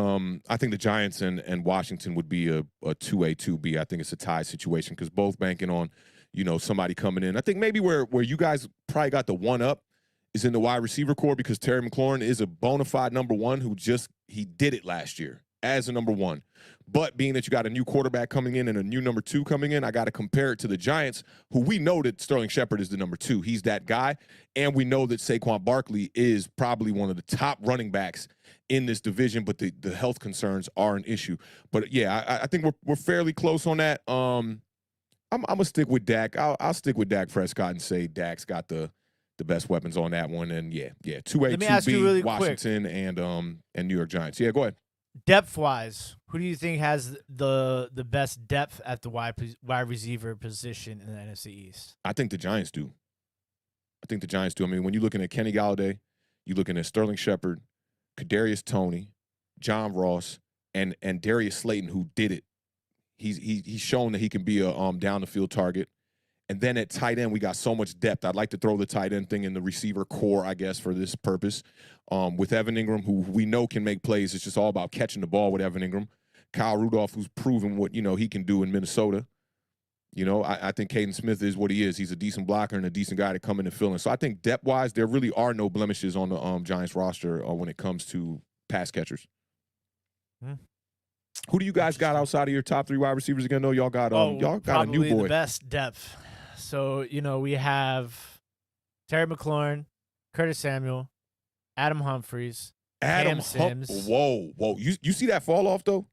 I think the Giants and Washington would be a 2A, 2B. I think it's a tie situation because both banking on, you know, somebody coming in. I think maybe where you guys probably got the one up is in the wide receiver core because Terry McLaurin is a bona fide number 1 who he did it last year as a number 1. But being that you got a new quarterback coming in and a new number 2 coming in, I got to compare it to the Giants, who we know that Sterling Shepard is the number 2. He's that guy. And we know that Saquon Barkley is probably one of the top running backs in this division, but the health concerns are an issue. But, yeah, I think we're fairly close on that. I'm going to stick with Dak. I'll stick with Dak Prescott and say Dak's got the best weapons on that one. And, 2A, 2B, really Washington, quick. and New York Giants. Yeah, go ahead. Depth-wise, who do you think has the best depth at the wide receiver position in the NFC East? I think the Giants do. I mean, when you're looking at Kenny Galladay, you're looking at Sterling Shepard, Kadarius Toney, John Ross, and Darius Slayton, who did it. He's shown that he can be a down the field target. And then at tight end, we got so much depth. I'd like to throw the tight end thing in the receiver core, I guess, for this purpose. With Evan Ingram, who we know can make plays. It's just all about catching the ball with Evan Ingram. Kyle Rudolph, who's proven what, he can do in Minnesota. I think Caden Smith is what he is. He's a decent blocker and a decent guy to come in and fill in. So I think depth-wise, there really are no blemishes on the Giants roster when it comes to pass catchers. Who do you guys got outside of your top 3 wide receivers again? No, y'all got a new boy. Probably the best depth. So, we have Terry McLaurin, Curtis Samuel, Adam Humphries, Cam Sims. Whoa. You see that fall off, though?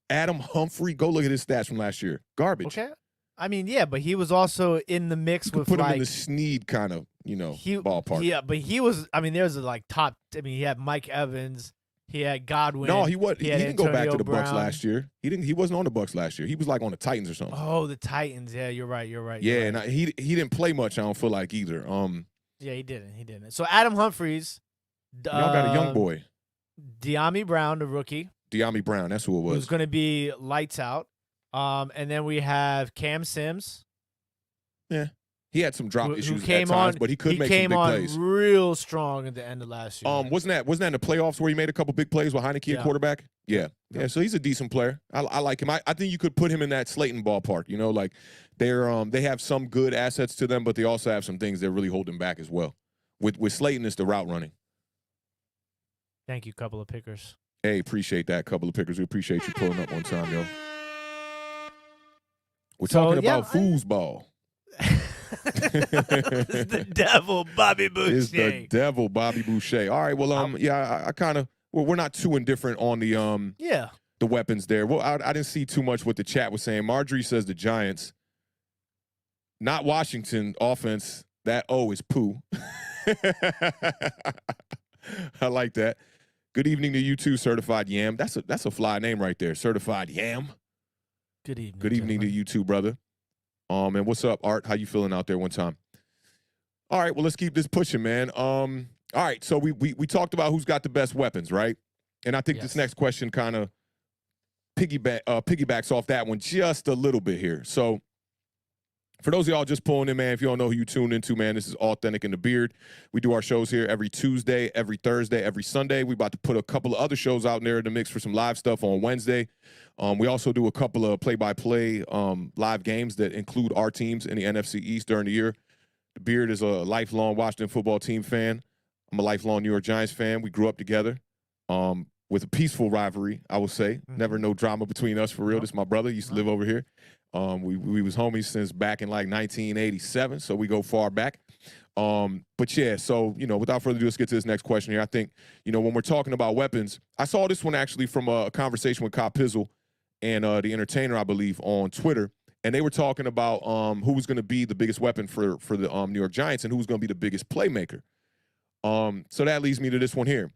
Adam Humphrey, go look at his stats from last year. Garbage. Okay. I mean, yeah, but he was also in the mix with put him in the Snead kind of, ballpark. Yeah, but he was, there's top, he had Mike Evans. He had Godwin. No, he was. He didn't go back to the Brown. Bucs last year. He wasn't on the Bucs last year. He was like on the Titans or something. Oh, the Titans. Yeah, you're right. Yeah, and he didn't play much. I don't feel like either. Yeah, he didn't. So Adam Humphries. Y'all got a young boy. De'Ami Brown, the rookie. De'Ami Brown, that's who it was. Who's going to be lights out. And then we have Cam Sims. Yeah. He had some drop issues at times, but he could make some big plays. He came on real strong at the end of last year. Wasn't that in the plaffs where he made a couple big plays with Heineke at quarterback? Yeah. So he's a decent player. I like him. I think you could put him in that Slayton ballpark. Like they have some good assets to them, but they also have some things that really hold them back as well. With Slayton, it's the route running. Thank you, couple of pickers. Hey, appreciate that, couple of pickers. We appreciate you pulling up one time, yo. We're talking about foosball. It's the devil, Bobby Boucher. It's the devil, Bobby Boucher. All right, well, yeah, I kind of, well, we're not too indifferent on the the weapons there. Well, I didn't see too much what the chat was saying. Marjorie says the Giants, not Washington offense. That O is poo. I like that. Good evening to you too, Certified Yam. That's a fly name right there, Certified Yam. Good evening. Good evening to you too, brother. And what's up, Art? How you feeling out there one time? All right, well, let's keep this pushing, man. All right, so we talked about who's got the best weapons, right? And I think this next question kind of piggybacks off that one just a little bit here. So for those of y'all just pulling in, man, if you don't know who you tuned into, man, this is Awthentik and The Beard. We do our shows here every Tuesday, every Thursday, every Sunday. We about to put a couple of other shows out there in the mix for some live stuff on Wednesday. We also do a couple of play-by-play live games that include our teams in the NFC East during the year. The Beard is a lifelong Washington football team fan. I'm a lifelong New York Giants fan. We grew up together with a peaceful rivalry, I would say. Never no drama between us for real. This is my brother. He used to live over here. We was homies since back in like 1987, so we go far back. But yeah, so, you know, without further ado, let's get to this next question here. I think, you know, when we're talking about weapons, I saw this one actually from a conversation with Kyle Pizzle and the Entertainer, I believe, on Twitter. And they were talking about who was going to be the biggest weapon for the New York Giants and who was going to be the biggest playmaker. So that leads me to this one here.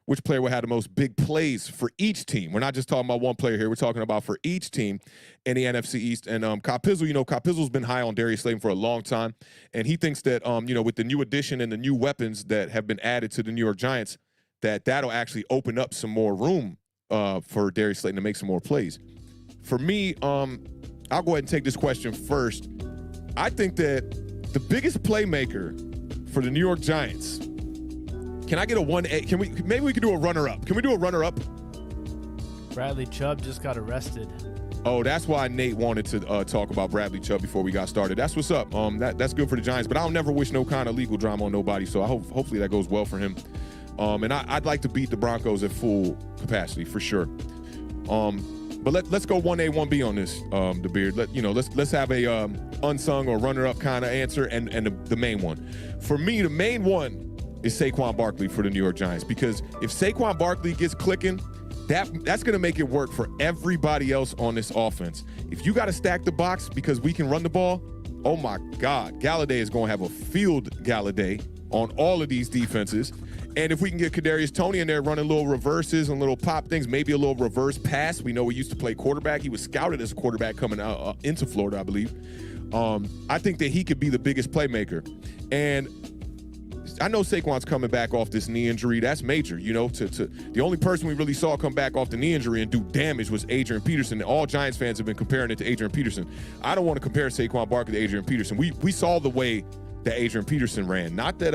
Which player will have the most big plays for each team? We're not just talking about one player here. We're talking about for each team in the NFC East. And Kyle Pizzle, you know, Kyle Pizzle's been high on Darius Slayton for a long time. And he thinks that, you know, with the new addition and the new weapons that have been added to the New York Giants, that'll actually open up some more room for Darius Slayton to make some more plays. For me, I'll go ahead and take this question first. I think that the biggest playmaker for the New York Giants, can I get a 1A? Maybe we could do a runner-up. Can we do a runner-up? Bradley Chubb just got arrested. Oh, that's why Nate wanted to talk about Bradley Chubb before we got started. That's what's up. That's good for the Giants, but I'll never wish no kind of legal drama on nobody, so hopefully that goes well for him. And I'd like to beat the Broncos at full capacity for sure. But let's go 1A, 1B on this, The Beard. Let's have a unsung or runner-up kind of answer and the main one. For me, the main one is Saquon Barkley for the New York Giants, because if Saquon Barkley gets clicking, that's going to make it work for everybody else on this offense. If you got to stack the box because we can run the ball, oh my God, Galladay is going to have a field Galladay on all of these defenses. And if we can get Kadarius Toney in there running little reverses and little pop things, maybe a little reverse pass. We know he used to play quarterback. He was scouted as a quarterback coming out into Florida, I believe. I think that he could be the biggest playmaker. And I know Saquon's coming back off this knee injury. That's major, you know. The only person we really saw come back off the knee injury and do damage was Adrian Peterson. And all Giants fans have been comparing it to Adrian Peterson. I don't want to compare Saquon Barkley to Adrian Peterson. We saw the way that Adrian Peterson ran. Not that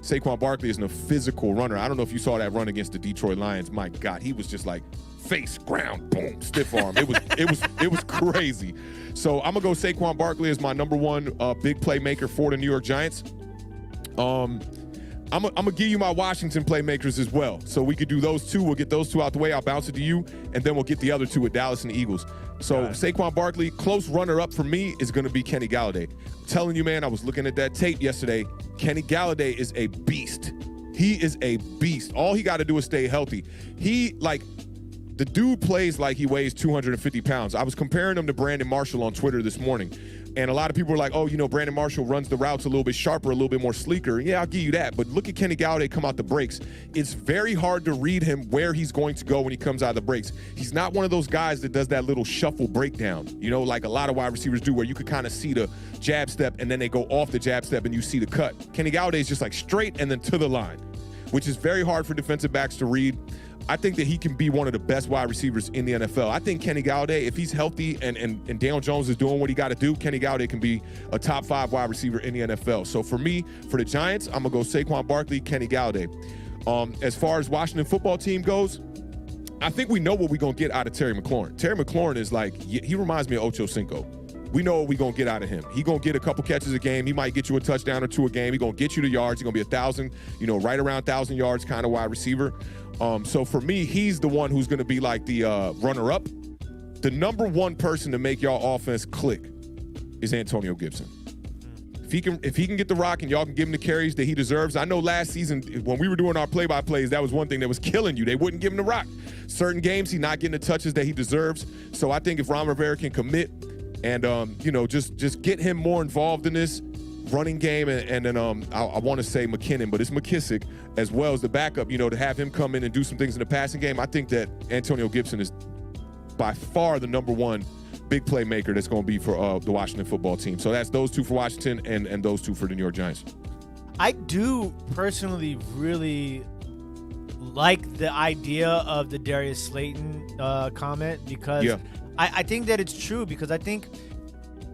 Saquon Barkley isn't a physical runner. I don't know if you saw that run against the Detroit Lions. My God, he was just like face, ground, boom, stiff arm. It was crazy. So I'm gonna go Saquon Barkley as my number one big playmaker for the New York Giants. I'm gonna give you my Washington playmakers as well. So we could do those two. We'll get those two out the way. I'll bounce it to you, and then we'll get the other two with Dallas and the Eagles. So Saquon Barkley, close runner-up for me is gonna be Kenny Galladay. I'm telling you, man, I was looking at that tape yesterday. Kenny Galladay is a beast. He is a beast. All he got to do is stay healthy. The dude plays like he weighs 250 pounds. I was comparing him to Brandon Marshall on Twitter this morning. And a lot of people were like, oh, you know, Brandon Marshall runs the routes a little bit sharper, a little bit more sleeker. Yeah, I'll give you that. But look at Kenny Galladay come out the breaks. It's very hard to read him where he's going to go when he comes out of the breaks. He's not one of those guys that does that little shuffle breakdown, you know, like a lot of wide receivers do, where you could kind of see the jab step and then they go off the jab step and you see the cut. Kenny Galladay is just like straight and then to the line, which is very hard for defensive backs to read. I think that he can be one of the best wide receivers in the NFL. I think Kenny Galladay, if he's healthy and Daniel Jones is doing what he got to do, Kenny Galladay can be a top 5 wide receiver in the NFL. So for me, for the Giants, I'm going to go Saquon Barkley, Kenny Galladay. As far as Washington football team goes, I think we know what we're going to get out of Terry McLaurin. Terry McLaurin is like, he reminds me of Ocho Cinco. We know what we're going to get out of him. He's going to get a couple catches a game. He might get you a touchdown or two a game. He's going to get you the yards. He's going to be 1,000, right around 1,000 yards kind of wide receiver. So for me, he's the one who's going to be like the runner-up. The number one person to make y'all offense click is Antonio Gibson. If he can get the rock and y'all can give him the carries that he deserves. I know last season when we were doing our play-by-plays, that was one thing that was killing you. They wouldn't give him the rock. Certain games, he's not getting the touches that he deserves. So I think if Ron Rivera can commit and, just get him more involved in this running game, and then I want to say McKinnon, but it's McKissick as well as the backup, to have him come in and do some things in the passing game. I think that Antonio Gibson is by far the number one big playmaker that's going to be for the Washington football team. So that's those two for Washington and those two for the New York Giants. I do personally really like the idea of the Darius Slayton comment because I think that it's true, because I think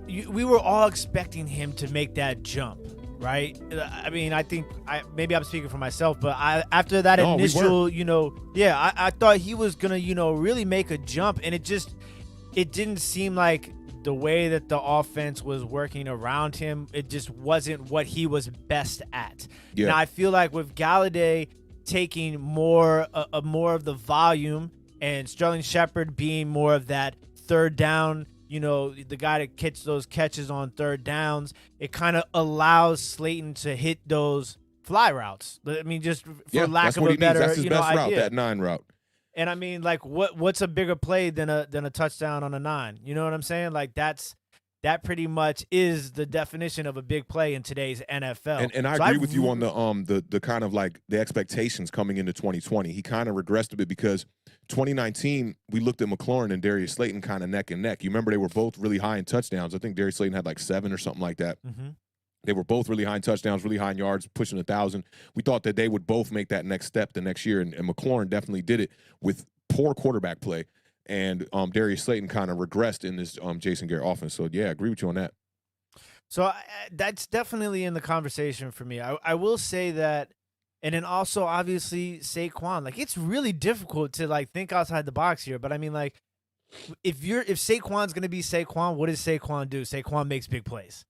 we were all expecting him to make that jump, right? I mean, I think maybe I'm speaking for myself, but after that initial, I thought he was going to, really make a jump, and it didn't seem like the way that the offense was working around him, it just wasn't what he was best at. Yeah. Now, I feel like with Galladay taking more of the volume and Sterling Shepard being more of that third down, the guy that gets those catches on third downs, it kind of allows Slayton to hit those fly routes. I mean, just for lack of a better, that's his best idea. route, that 9 route. And I mean, like, what's a bigger play than a touchdown on a 9? You know what I'm saying? Like, that pretty much is the definition of a big play in today's NFL. And I agree with you on the kind of like the expectations coming into 2020. He kind of regressed a bit because 2019 we looked at McLaurin and Darius Slayton kind of neck and neck. You remember they were both really high in touchdowns. I think Darius Slayton had like 7 or something like that. Mm-hmm. They were both really high in touchdowns, really high in yards, pushing 1,000. We thought that they would both make that next step the next year, and McLaurin definitely did it with poor quarterback play. And Darius Slayton kind of regressed in this Jason Garrett offense. So, yeah, I agree with you on that. So that's definitely in the conversation for me. I will say that, and then also, obviously, Saquon. Like, it's really difficult to, like, think outside the box here. But, I mean, like, if Saquon's going to be Saquon, what does Saquon do? Saquon makes big plays.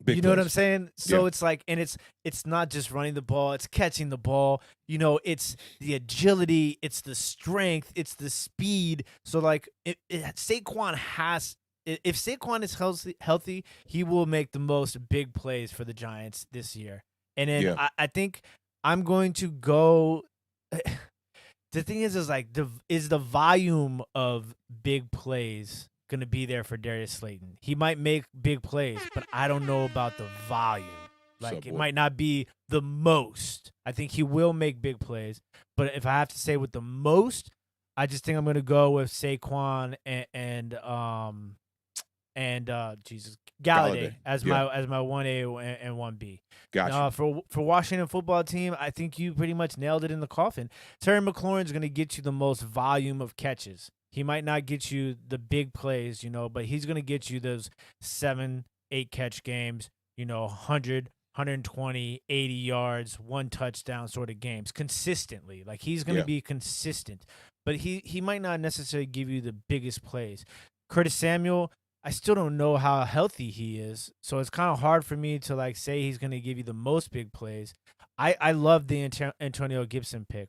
You know what I'm saying? So it's like, and it's not just running the ball, it's catching the ball. It's the agility, it's the strength, it's the speed. So like, Saquon if Saquon is healthy, he will make the most big plays for the Giants this year. And then I think I'm going to go. The thing is like, is the volume of big plays going to be there for Darius Slayton? He might make big plays, but I don't know about the volume. Like, it might not be the most. I think he will make big plays, but if I have to say with the most, I just think I'm going to go with Saquon and Galladay as my 1A and 1B. Gotcha. For Washington football team, I think you pretty much nailed it in the coffin. Terry McLaurin's going to get you the most volume of catches. He might not get you the big plays, but he's going to get you those 7, 8 catch games, 100, 120, 80 yards, 1 touchdown sort of games consistently. Like, he's going to be consistent, but he might not necessarily give you the biggest plays. Curtis Samuel, I still don't know how healthy he is, so it's kind of hard for me to like say he's going to give you the most big plays. I love the Antonio Gibson pick.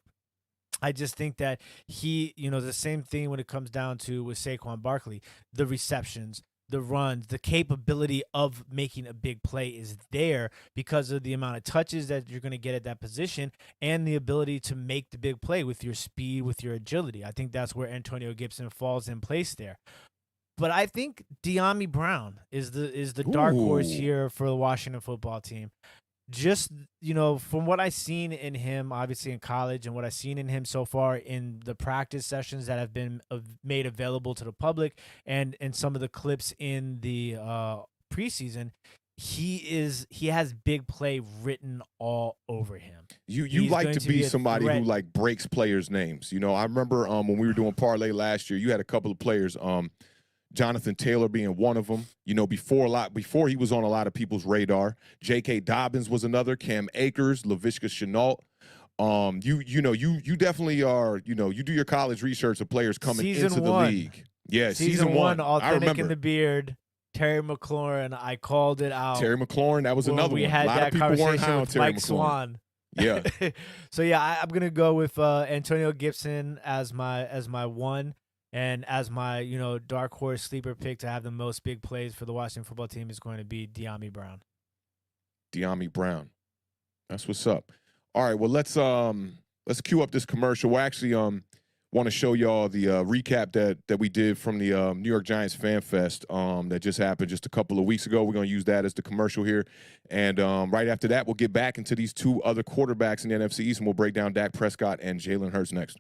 I just think that he, the same thing when it comes down to with Saquon Barkley, the receptions, the runs, the capability of making a big play is there because of the amount of touches that you're going to get at that position and the ability to make the big play with your speed, with your agility. I think that's where Antonio Gibson falls in place there. But I think De'Ami Brown is the dark horse here for the Washington football team. Just, from what I've seen in him, obviously in college, and what I've seen in him so far in the practice sessions that have been made available to the public and some of the clips in the preseason, he has big play written all over him. You like to be somebody who like breaks players' names. I remember when we were doing parlay last year, you had a couple of players, Jonathan Taylor being one of them, before he was on a lot of people's radar. J.K. Dobbins was another, Cam Akers, Laviska Shenault. You definitely are, you do your college research of players coming into the league. Yeah, season 1. Awthentik and The Beard, Terry McLaurin. I called it out. Terry McLaurin, that was another one. We had a lot that of people weren't high conversation on with Terry Mike McLaurin. Swan. Yeah. So yeah, I'm gonna go with Antonio Gibson as my one, and as my dark horse sleeper pick to have the most big plays for the Washington football team is going to be De'Ami Brown. De'Ami Brown. That's what's up. All right, well let's cue up this commercial. We actually want to show y'all the recap that we did from the New York Giants Fan Fest that just happened just a couple of weeks ago. We're going to use that as the commercial here. And right after that, we'll get back into these two other quarterbacks in the NFC East, and we'll break down Dak Prescott and Jalen Hurts next.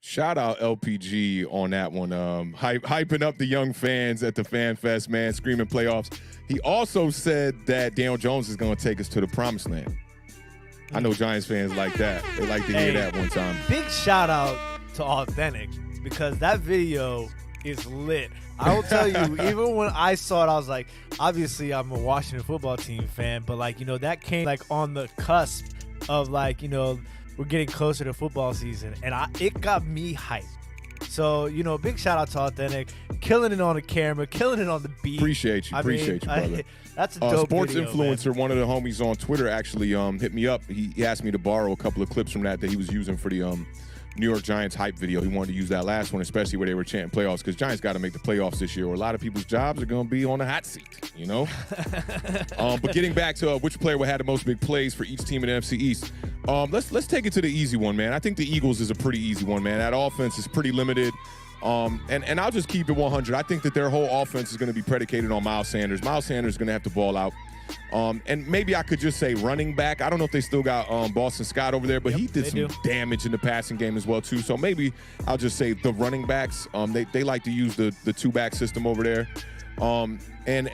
Shout out LPG on that one, hyping up the young fans at the Fan Fest, man, screaming playoffs. He also said that Daniel Jones is going to take us to the promised land. I know Giants fans like that. They like to hear that one time. Big shout out to Awthentik, because that video is lit. I will tell you, even when I saw it, I was like, obviously I'm a Washington football team fan, but that came on the cusp of we're getting closer to football season, and it got me hyped. So, big shout out to Awthentik, killing it on the camera, killing it on the beat. Appreciate you, brother. That's a dope sports video, influencer, man. One of the homies on Twitter actually hit me up. He asked me to borrow a couple of clips from that he was using for the New York Giants hype video. He wanted to use that last one, especially where they were chanting playoffs, because Giants got to make the playoffs this year, or a lot of people's jobs are going to be on the hot seat, But getting back to which player had the most big plays for each team in the NFC East, let's take it to the easy one, man. I think the Eagles is a pretty easy one, man. That offense is pretty limited. And I'll just keep it 100. I think that their whole offense is going to be predicated on Miles Sanders. Miles Sanders is going to have to ball out. And maybe I could just say running back. I don't know if they still got Boston Scott over there, but he did some damage in the passing game as well, too. So maybe I'll just say the running backs. They like to use the two-back system over there. And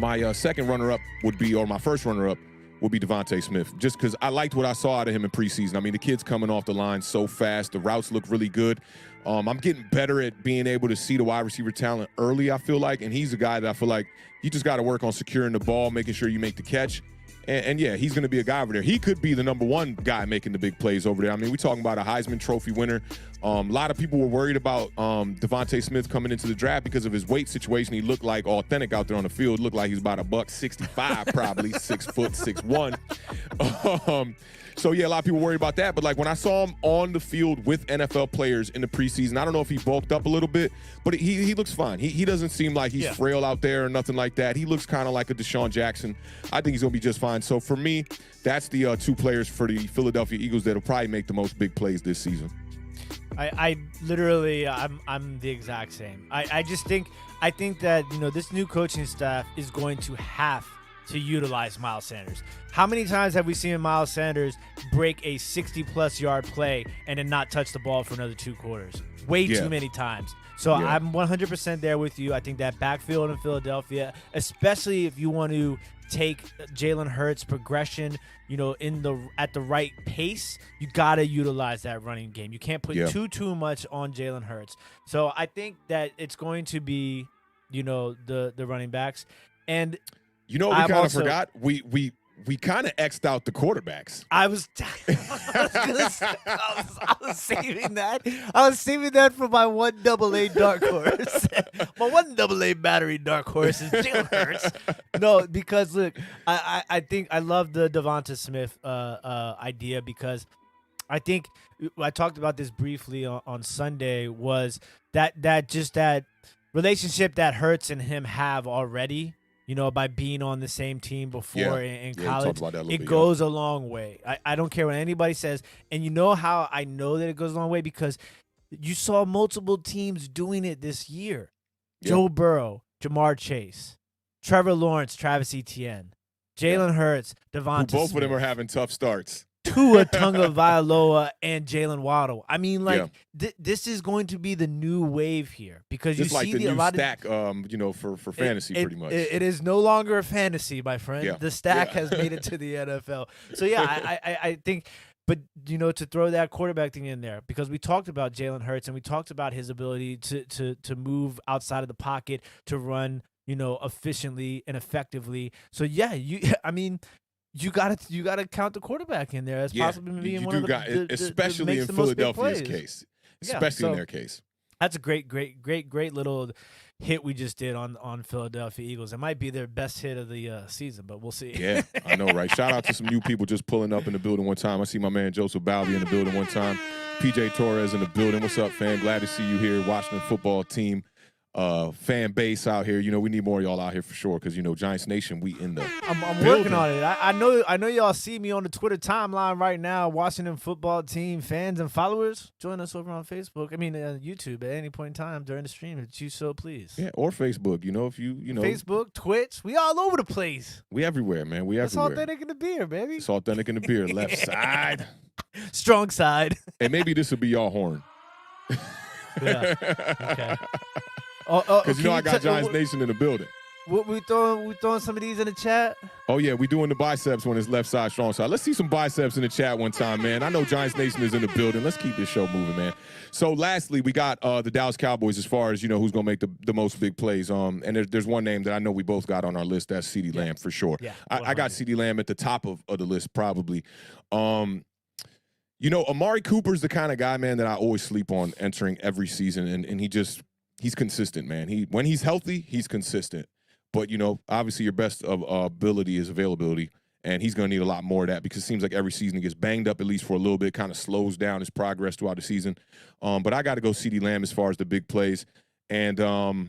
my second runner-up would be, or my first runner-up, would be Devontae Smith, just because I liked what I saw out of him in preseason. I mean, the kid's coming off the line so fast. The routes look really good. I'm getting better at being able to see the wide receiver talent early, I feel like, and he's a guy that I feel like you just got to work on securing the ball, making sure you make the catch. And yeah, he's going to be a guy over there. He could be the number one guy making the big plays over there. I mean, we're talking about a Heisman Trophy winner. A lot of people were worried about Devontae Smith coming into the draft because of his weight situation. He looked like Awthentik out there on the field. Looked like he was about $165, probably 6 foot 6'1". So yeah, a lot of people worried about that. But when I saw him on the field with NFL players in the preseason, I don't know if he bulked up a little bit, but he looks fine. He doesn't seem like he's frail out there or nothing like that. He looks kind of like a Deshaun Jackson. I think he's gonna be just fine. So for me, that's the two players for the Philadelphia Eagles that'll probably make the most big plays this season. I literally, I'm the exact same. I think that this new coaching staff is going to have to utilize Miles Sanders. How many times have we seen Miles Sanders break a 60-plus yard play and then not touch the ball for another 2 quarters? Way too many times. So I'm 100% there with you. I think that backfield in Philadelphia, especially if you want to take Jalen Hurts' progression, at the right pace, you got to utilize that running game. You can't put too much on Jalen Hurts. So I think that it's going to be, the running backs. And we kind of forgot. We kind of X'd out the quarterbacks. I was saving that. I was saving that for my 1AA dark horse. My 1AA battery dark horse is Jalen Hurts. No, because look, I think I love the Devonta Smith idea, because I think I talked about this briefly on Sunday, was that relationship that Hurts and him have already. By being on the same team before in college, it goes a long way. I don't care what anybody says. And you know how I know that it goes a long way? Because You saw multiple teams doing it this year. Yep. Joe Burrow, Jamar Chase, Trevor Lawrence, Travis Etienne, Jalen Hurts, Devonta Both Smith, of them are having tough starts. Tua Tagovailoa, and Jalen Waddle. I mean, like, this is going to be the new wave here because you It's see like the a new lot stack, for fantasy, pretty much. It is no longer a fantasy, my friend. Yeah. The stack has made it to the NFL. So, yeah, I think – but, to throw that quarterback thing in there, because we talked about Jalen Hurts and we talked about his ability to move outside of the pocket, to run, efficiently and effectively. So, yeah, you gotta count the quarterback in there as possibly being one of the especially in Philadelphia's case. Especially in their case. That's a great little hit we just did on Philadelphia Eagles. It might be their best hit of the season, but we'll see. Yeah, I know, right? Shout out to some new people just pulling up in the building one time. I see my man Joseph Balby in the building one time. PJ Torres in the building. What's up, fam? Glad to see you here. Washington football team fan base out here. We need more of y'all out here for sure because, Giants Nation, we in the I'm working on it. I know y'all see me on the Twitter timeline right now. Washington football team fans and followers, join us over on Facebook. I mean, YouTube at any point in time during the stream if you so please. Yeah, or Facebook. If you Facebook, Twitch, we all over the place. We everywhere, man. We everywhere. It's Awthentik and The Beard, baby. It's Awthentik and The Beard. Left side. Strong side. And maybe this will be y'all horn. Yeah. Okay. Because I got Giants Nation in the building. What we throwing some of these in the chat? Oh yeah, we doing the biceps when it's left side, strong side. Let's see some biceps in the chat one time, man. I know Giants Nation is in the building. Let's keep this show moving, man. So lastly, we got the Dallas Cowboys as far as who's gonna make the most big plays. And there's one name that I know we both got on our list. That's CeeDee Lamb for sure. Yeah, I got CeeDee Lamb at the top of the list probably. Amari Cooper's the kind of guy, man, that I always sleep on entering every season, and he's consistent, man. When he's healthy, he's consistent. But, obviously your best of ability is availability, and he's going to need a lot more of that because it seems like every season he gets banged up at least for a little bit, kind of slows down his progress throughout the season. But I got to go CeeDee Lamb as far as the big plays. And for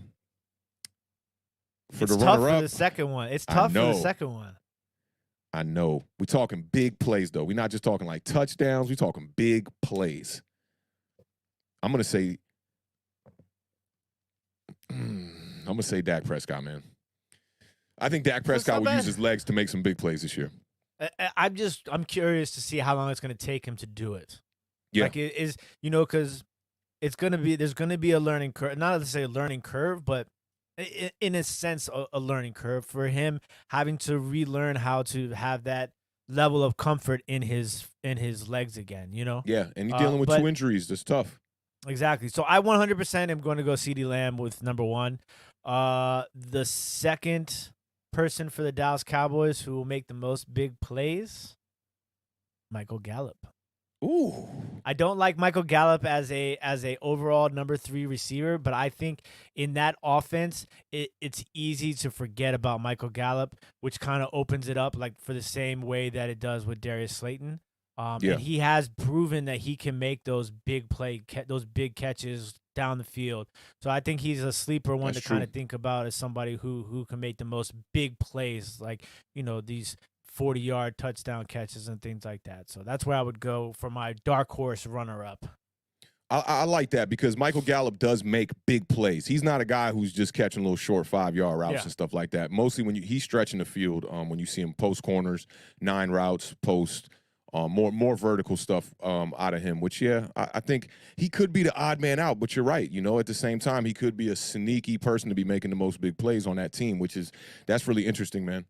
it's the tough runner-up, for the second one. It's tough for the second one. I know. We're talking big plays, though. We're not just talking like touchdowns. We're talking big plays. I'm going to say Dak Prescott, man. I think Dak Prescott will use his legs to make some big plays this year. I'm curious to see how long it's going to take him to do it. Yeah. Like it is, because there's going to be a learning curve, not to say a learning curve, but in a sense, a learning curve for him having to relearn how to have that level of comfort in his legs again, Yeah, and you're dealing with 2 injuries. That's tough. Exactly. So I 100% am going to go CeeDee Lamb with number 1. The second person for the Dallas Cowboys who will make the most big plays, Michael Gallup. Ooh. I don't like Michael Gallup as a overall number 3 receiver, but I think in that offense, it's easy to forget about Michael Gallup, which kind of opens it up like for the same way that it does with Darius Slayton. And he has proven that he can make those big those big catches down the field. So I think he's a sleeper one to kind of think about as somebody who can make the most big plays, like, these 40-yard touchdown catches and things like that. So that's where I would go for my dark horse runner-up. I like that because Michael Gallup does make big plays. He's not a guy who's just catching little short 5-yard routes and stuff like that. Mostly when he's stretching the field, when you see him post corners, 9 routes, post, more vertical stuff out of him, which, I think he could be the odd man out, but you're right. At the same time, he could be a sneaky person to be making the most big plays on that team, that's really interesting, man.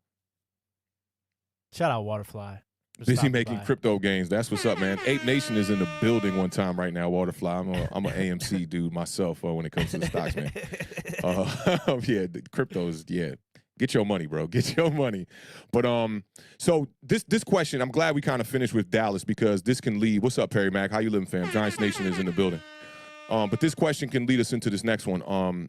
Shout out Waterfly. Busy making crypto gains. That's what's up, man. Ape Nation is in the building one time right now, Waterfly. I'm an AMC dude myself when it comes to the stocks, man. The cryptos, get your money, bro. Get your money. But so this question, I'm glad we kind of finished with Dallas because this can lead. What's up, Perry Mac? How you living, fam? Giants Nation is in the building. But this question can lead us into this next one.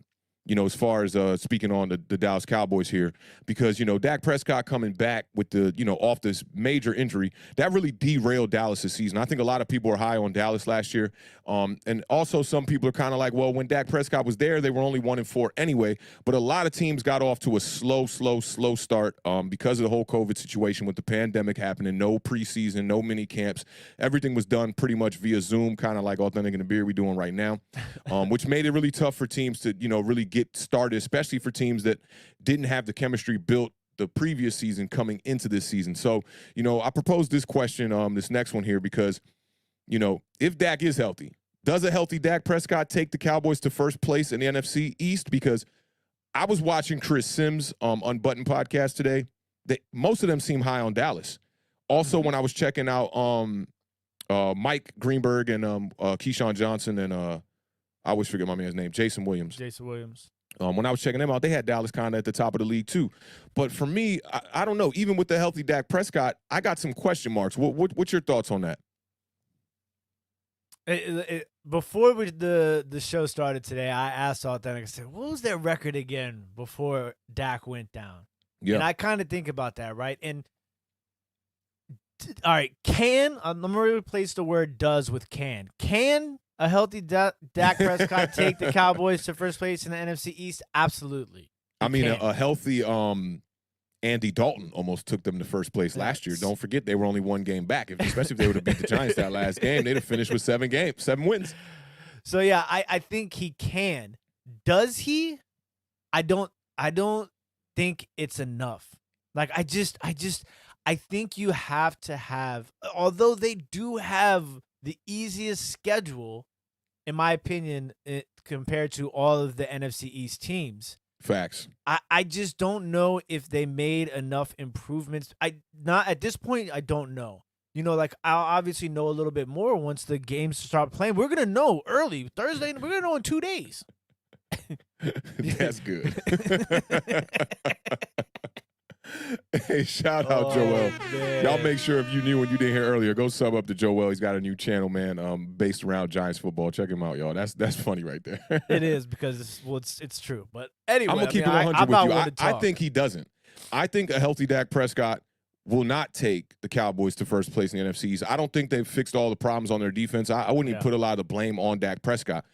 as far as speaking on the Dallas Cowboys here, because, Dak Prescott coming back with the, off this major injury, that really derailed Dallas' season. I think a lot of people are high on Dallas last year. And also some people are kind of like, well, when Dak Prescott was there, they were only 1-4 anyway. But a lot of teams got off to a slow start because of the whole COVID situation with the pandemic happening, no preseason, no mini camps. Everything was done pretty much via Zoom, kind of like Awthentik and The Beard we're doing right now, which made it really tough for teams to, really get started, especially for teams that didn't have the chemistry built the previous season coming into this season. So, I proposed this question, this next one here, because, if Dak is healthy, does a healthy Dak Prescott take the Cowboys to first place in the NFC East? Because I was watching Chris Sims' Unbuttoned podcast today. Most of them seem high on Dallas. Also, when I was checking out Mike Greenberg and Keyshawn Johnson and I always forget my man's name, Jason Williams. When I was checking them out, they had Dallas kind of at the top of the league too. But for me, I don't know. Even with the healthy Dak Prescott, I got some question marks. What's your thoughts on that? Before the show started today, I asked Awthentik, I said, what was their record again before Dak went down? Yeah. And I kind of think about that, right? And all right, I'm going to replace the word does with can. Can a healthy Dak Prescott take the Cowboys to first place in the NFC East? Absolutely. I mean, a healthy Andy Dalton almost took them to first place last year. Don't forget, they were only one game back. Especially if they would have beat the Giants that last game, they'd have finished with 7 wins. So, yeah, I think he can. Does he? I don't think it's enough. Like, I think you have to have, although they do have the easiest schedule, in my opinion, compared to all of the NFC East teams. Facts. I just don't know if they made enough improvements. Not at this point, I don't know. Like, I'll obviously know a little bit more once the games start playing. We're going to know early Thursday. We're going to know in 2 days. That's good. Hey, shout out Joel. Man. Y'all make sure if you knew and you didn't hear earlier, go sub up to Joel. He's got a new channel, man, based around Giants football. Check him out, y'all. That's funny right there. It is, because it's true. But anyway, I'm gonna keep it 100 with you. I think he doesn't. I think a healthy Dak Prescott will not take the Cowboys to first place in the NFC East. I don't think they've fixed all the problems on their defense. I wouldn't even put a lot of the blame on Dak Prescott.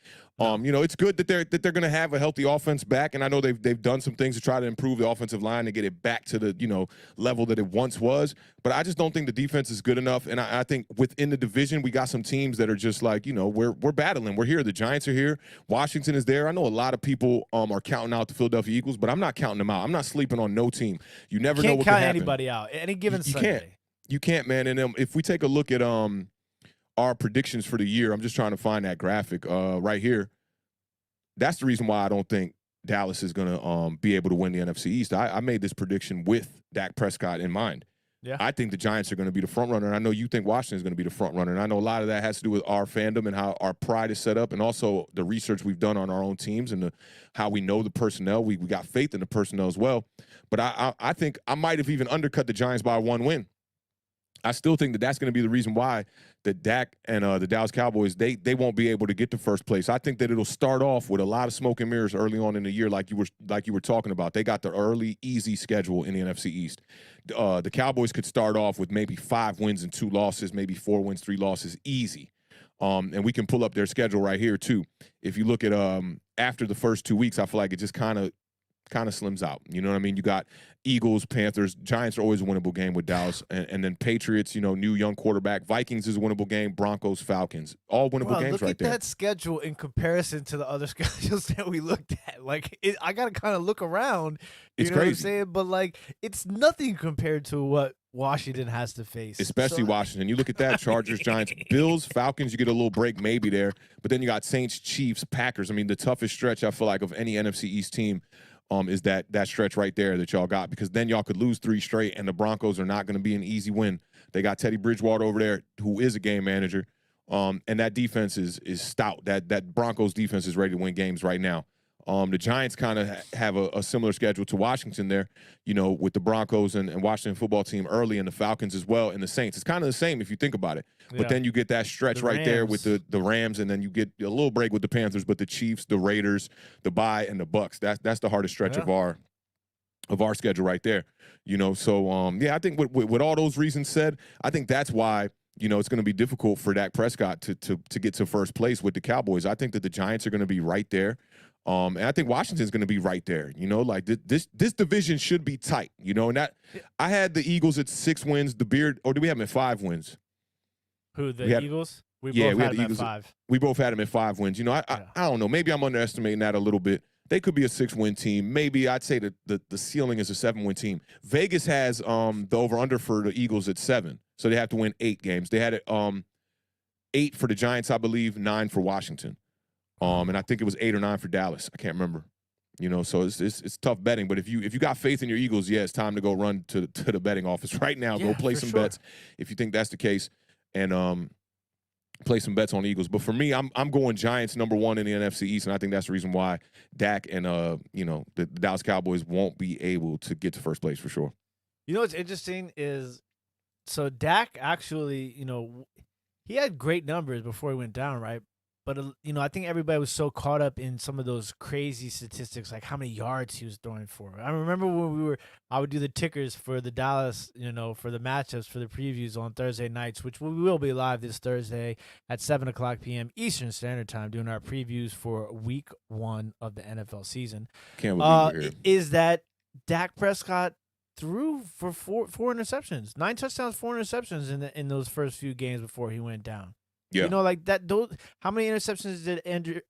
It's good that they're going to have a healthy offense back, and I know they've done some things to try to improve the offensive line and get it back to the level that it once was. But I just don't think the defense is good enough. And I think within the division, we got some teams that are just like, we're battling. We're here. The Giants are here. Washington is there. I know a lot of people are counting out the Philadelphia Eagles, but I'm not counting them out. I'm not sleeping on no team. You never know what can happen. Can't count anybody out any given Sunday. You can't, man. And if we take a look at our predictions for the year, I'm just trying to find that graphic right here. That's the reason why I don't think Dallas is going to be able to win the NFC East. I made this prediction with Dak Prescott in mind. Yeah. I think the Giants are going to be the front runner, and I know you think Washington is going to be the front runner. And I know a lot of that has to do with our fandom and how our pride is set up, and also the research we've done on our own teams and how we know the personnel. We got faith in the personnel as well. But I think I might have even undercut the Giants by 1 win. I still think that that's going to be the reason why the Dak and the Dallas Cowboys, they won't be able to get to first place. I think that it'll start off with a lot of smoke and mirrors early on in the year, like you were talking about. They got the early, easy schedule in the NFC East. The Cowboys could start off with maybe 5 wins and 2 losses, maybe 4 wins, 3 losses, easy. And we can pull up their schedule right here too. If you look at after the first 2 weeks, I feel like it just kind of slims out. You know what I mean? You got Eagles, Panthers. Giants are always a winnable game with Dallas. And then Patriots, new young quarterback. Vikings is a winnable game. Broncos, Falcons. All winnable games right there. Look at that schedule in comparison to the other schedules that we looked at. Like, I got to kind of look around. You know crazy. What I'm saying? But, like, it's nothing compared to what Washington has to face. Especially Washington. You look at that, Chargers, Giants, Bills, Falcons, you get a little break maybe there. But then you got Saints, Chiefs, Packers. I mean, the toughest stretch, I feel like, of any NFC East team is that stretch right there that y'all got, because then y'all could lose 3 straight, and the Broncos are not going to be an easy win. They got Teddy Bridgewater over there, who is a game manager, and that defense is stout. That Broncos defense is ready to win games right now. The Giants kind of have a similar schedule to Washington there, with the Broncos and Washington football team early, and the Falcons as well, and the Saints. It's kind of the same if you think about it. Yeah. But then you get that stretch right there with the Rams, and then you get a little break with the Panthers, but the Chiefs, the Raiders, the bye, and the Bucks. That's the hardest stretch of our schedule right there. So I think with all those reasons said, I think that's why it's going to be difficult for Dak Prescott to get to first place with the Cowboys. I think that the Giants are going to be right there. And I think Washington's going to be right there. Like this division should be tight. And that I had the Eagles at 6 wins. The Beard, or do we have them at 5 wins? Who, the Eagles? We both had them at 5. We both had them at 5 wins. I don't know. Maybe I'm underestimating that a little bit. They could be a 6-win team. Maybe I'd say that the ceiling is a 7-win team. Vegas has the over-under for the Eagles at 7, so they have to win 8 games. They had it 8 for the Giants, I believe, 9 for Washington. And I think it was 8 or 9 for Dallas. I can't remember. So it's tough betting. But if you got faith in your Eagles, it's time to go run to the betting office right now. Go play some bets if you think that's the case, and play some bets on Eagles. But for me, I'm going Giants number 1 in the NFC East, and I think that's the reason why Dak and the Dallas Cowboys won't be able to get to first place for sure. What's interesting is, so Dak actually, he had great numbers before he went down, right? But, I think everybody was so caught up in some of those crazy statistics, like how many yards he was throwing for. I remember when I would do the tickers for the Dallas, for the matchups, for the previews on Thursday nights, which we will be live this Thursday at 7 o'clock p.m. Eastern Standard Time, doing our previews for week 1 of the NFL season. Can't believe you're here. Is that Dak Prescott threw for four interceptions, 9 touchdowns, 4 interceptions in those first few games before he went down. Yeah. Like that. How many interceptions did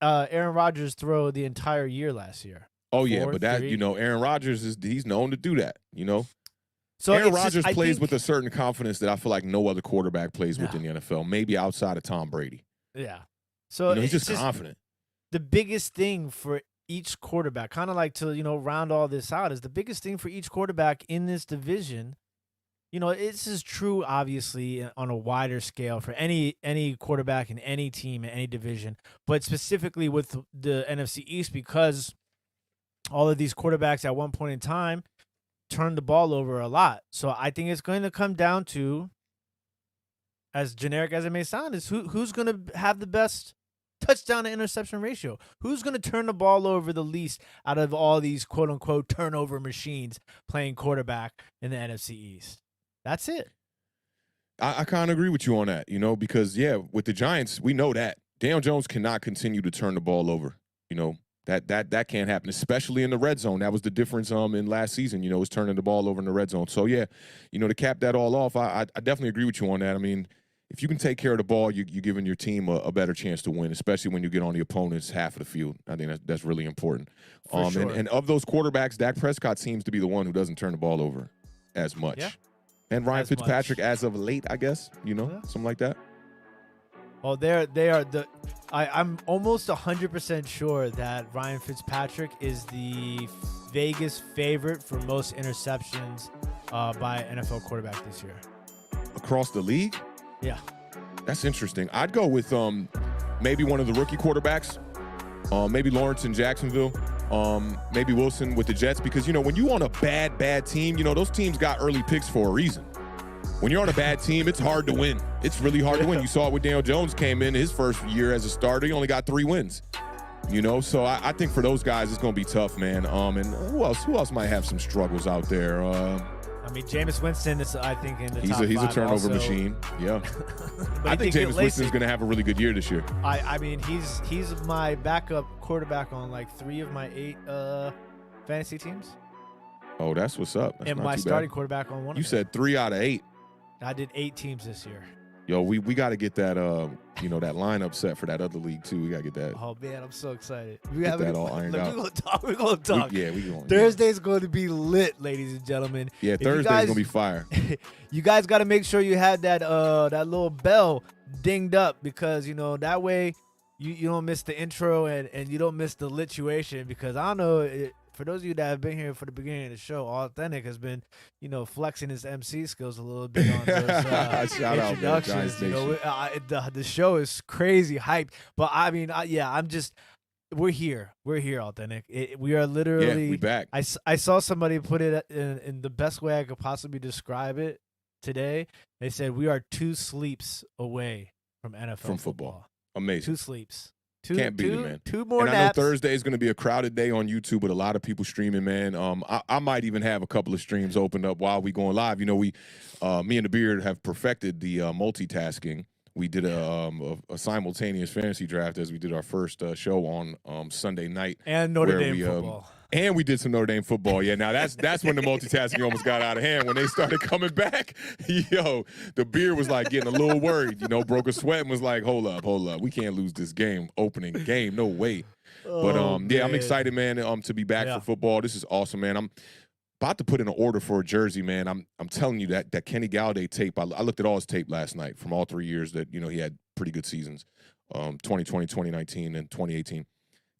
Aaron Rodgers throw the entire year last year? Oh, 4, but that 3? Aaron Rodgers he's known to do that. So Aaron Rodgers plays with a certain confidence that I feel like no other quarterback plays with in the NFL. Maybe outside of Tom Brady. Yeah. So he's just confident. The biggest thing for each quarterback, kind of like to round all this out, is the biggest thing for each quarterback in this division. This is true, obviously, on a wider scale for any quarterback in any team in any division, but specifically with the NFC East, because all of these quarterbacks at one point in time turned the ball over a lot. So I think it's going to come down to, as generic as it may sound, is who's going to have the best touchdown to interception ratio. Who's going to turn the ball over the least out of all these quote-unquote turnover machines playing quarterback in the NFC East? That's it. I kind of agree with you on that, because, with the Giants, we know that. Daniel Jones cannot continue to turn the ball over. That can't happen, especially in the red zone. That was the difference in last season, was turning the ball over in the red zone. So, to cap that all off, I definitely agree with you on that. I mean, if you can take care of the ball, you're giving your team a better chance to win, especially when you get on the opponent's half of the field. I think that's really important. Sure. And of those quarterbacks, Dak Prescott seems to be the one who doesn't turn the ball over as much. Yeah. And Ryan Fitzpatrick, as of late, I guess, something like that. Well, they are I'm almost 100% sure that Ryan Fitzpatrick is the Vegas favorite for most interceptions by NFL quarterback this year. Across the league? Yeah. That's interesting. I'd go with maybe one of the rookie quarterbacks, maybe Lawrence in Jacksonville. Maybe Wilson with the Jets, because, when you on a bad team, those teams got early picks for a reason. When you're on a bad team, it's hard to win. It's really hard to win. You saw it with Daniel Jones came in his first year as a starter. He only got 3 wins. So I think for those guys, it's going to be tough, man. And who else might have some struggles out there? Jameis Winston is, I think, in the top 5 He's a turnover also. machine. Yeah. I think Jameis Winston is going to have a really good year this year. He's my backup quarterback on like 3 of my 8 fantasy teams. Oh, that's what's up. That's and not my too starting bad. quarterback on one. You said 3 out of 8. I did 8 teams this year. Yo, we got to get that that lineup set for that other league too. We got to get that. Oh man, I'm so excited. Get that all ironed out. We're gonna talk. We going. Thursday's going to be lit, ladies and gentlemen. Yeah, Thursday's gonna be fire. You guys got to make sure you had that little bell dinged up, because that way you don't miss the intro and you don't miss the lituation, because I don't know. For those of you that have been here for the beginning of the show, Awthentik has been, flexing his MC skills a little bit on those introductions. Out, the show is crazy hyped, but I'm just we're here. We're here, Authentic. We are literally. Yeah, we back I saw somebody put it in the best way I could possibly describe it today. They said we are 2 sleeps away from NFL from football. Amazing. 2 sleeps. Can't beat it, man. 2 more and naps. I know Thursday is going to be a crowded day on YouTube with a lot of people streaming, man. I might even have a couple of streams opened up while we going live. You know, me and the Beard have perfected the multitasking. We did a simultaneous fantasy draft as we did our first show on Sunday night. And Notre Dame football. And we did some Notre Dame football. Yeah, now that's when the multitasking almost got out of hand. When they started coming back, the Beard was like getting a little worried. Broke a sweat and was like, hold up. We can't lose this game, opening game. No way. But yeah, I'm excited, man, to be back for football. This is awesome, man. I'm about to put in an order for a jersey, man. I'm telling you that Kenny Galladay tape. I looked at all his tape last night from all 3 years that he had pretty good seasons, 2020, 2019, and 2018.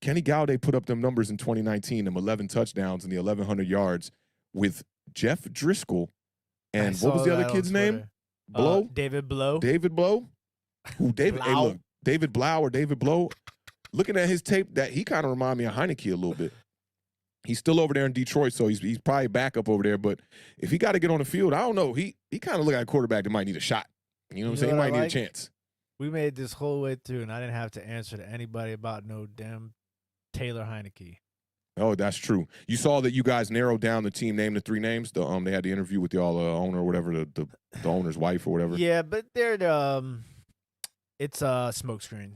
Kenny Galladay put up them numbers in 2019, them 11 touchdowns and the 1,100 yards with Jeff Driscoll and what was the other kid's name? Blow? David Blow. David Blow? Who David? Hey, look, David Blau or David Blow. Looking at his tape, that he kind of remind me of Heineke a little bit. He's still over there in Detroit, so he's probably back up over there. But if he got to get on the field, I don't know. He kind of look like a quarterback that might need a shot. You know what I'm saying? He might need a chance. We made this whole way through, and I didn't have to answer to anybody about no damn Taylor Heineke. Oh, that's true. You saw that you guys narrowed down the team, named the 3 names. They had the interview with the owner or whatever, the owner's wife or whatever. Yeah, but they're it's a smokescreen.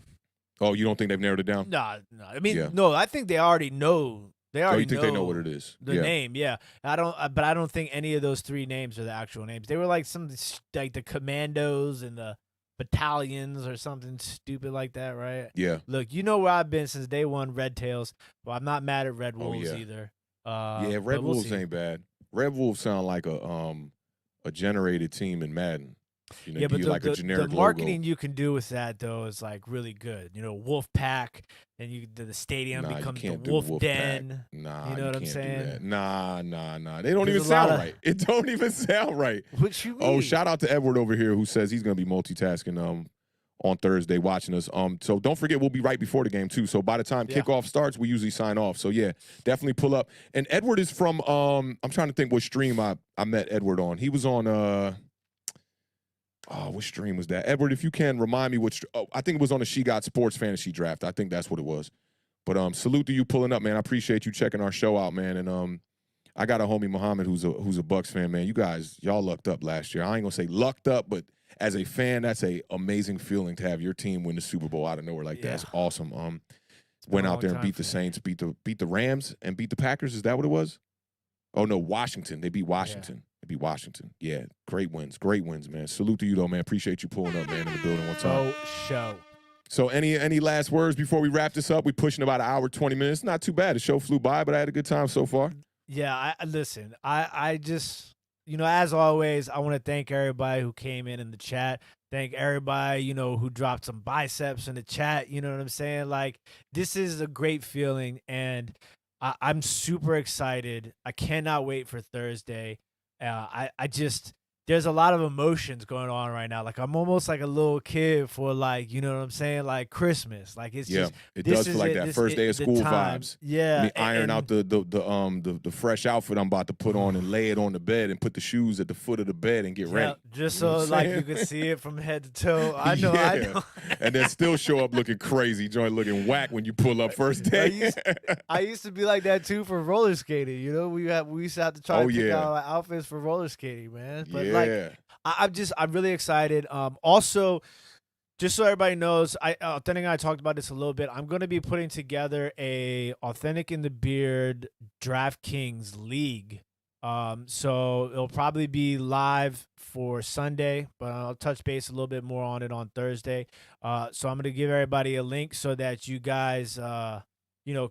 Oh, you don't think they've narrowed it down? No. I mean, no. I think they already know. They know what it is? The name, yeah. But I don't think any of those 3 names are the actual names. They were like like the commandos and the battalions or something stupid like that, right? Yeah. Look, you know where I've been since day one, Red Tails. Well, I'm not mad at Red Wolves either. Red Wolves ain't bad. Red Wolves sound like a generated team in Madden. Yeah, but like a generic the marketing logo. you can do with that though is like really good. Wolf Pack, and the stadium becomes the Wolf Den. Nah, you know what I'm saying? Nah. They don't even sound right. It don't even sound right. What you mean? Oh, shout out to Edward over here who says he's gonna be multitasking on Thursday watching us. So don't forget we'll be right before the game too. So by the time kickoff starts, we usually sign off. So yeah, definitely pull up. And Edward is from I'm trying to think what stream I met Edward on. He was on what stream was that? Edward, if you can remind me which. I think it was on the She Got Sports Fantasy Draft. I think that's what it was. But salute to you pulling up, man. I appreciate you checking our show out, man. And I got a homie Muhammad who's a Bucks fan, man. Y'all lucked up last year. I ain't gonna say lucked up, but as a fan, that's a amazing feeling to have your team win the Super Bowl out of nowhere like that. That's awesome. Went out there and beat the Saints, beat the Rams, and beat the Packers. Is that what it was? Oh no, Washington. They beat Washington. Be Washington. Yeah, great wins, man. Salute to you though, man. Appreciate you pulling up, man, in the building one time. Show. So any last words before we wrap this up? We're pushing about an hour, 20 minutes. Not too bad. The show flew by, but I had a good time so far. Yeah, listen. I just, as always, I want to thank everybody who came in the chat. Thank everybody, who dropped some biceps in the chat. You know what I'm saying? Like, this is a great feeling, and I'm super excited. I cannot wait for Thursday. There's a lot of emotions going on right now. Like, I'm almost like a little kid for, like, you know what I'm saying? Like Christmas. Like, it's just, it does feel like that first day of school vibes. Yeah. Me iron out the fresh outfit I'm about to put on and lay it on the bed and put the shoes at the foot of the bed and get ready. Just so like you can see it from head to toe. I know. And then still show up looking crazy, joint looking whack when you pull up first day. I used to be like that too for roller skating. We used to have to try to pick out outfits for roller skating, man. But I'm really excited. Also, just so everybody knows, Authentic and I talked about this a little bit. I'm going to be putting together a Awthentik and The Beard DraftKings League. So it'll probably be live for Sunday, but I'll touch base a little bit more on it on Thursday. So I'm going to give everybody a link so that you guys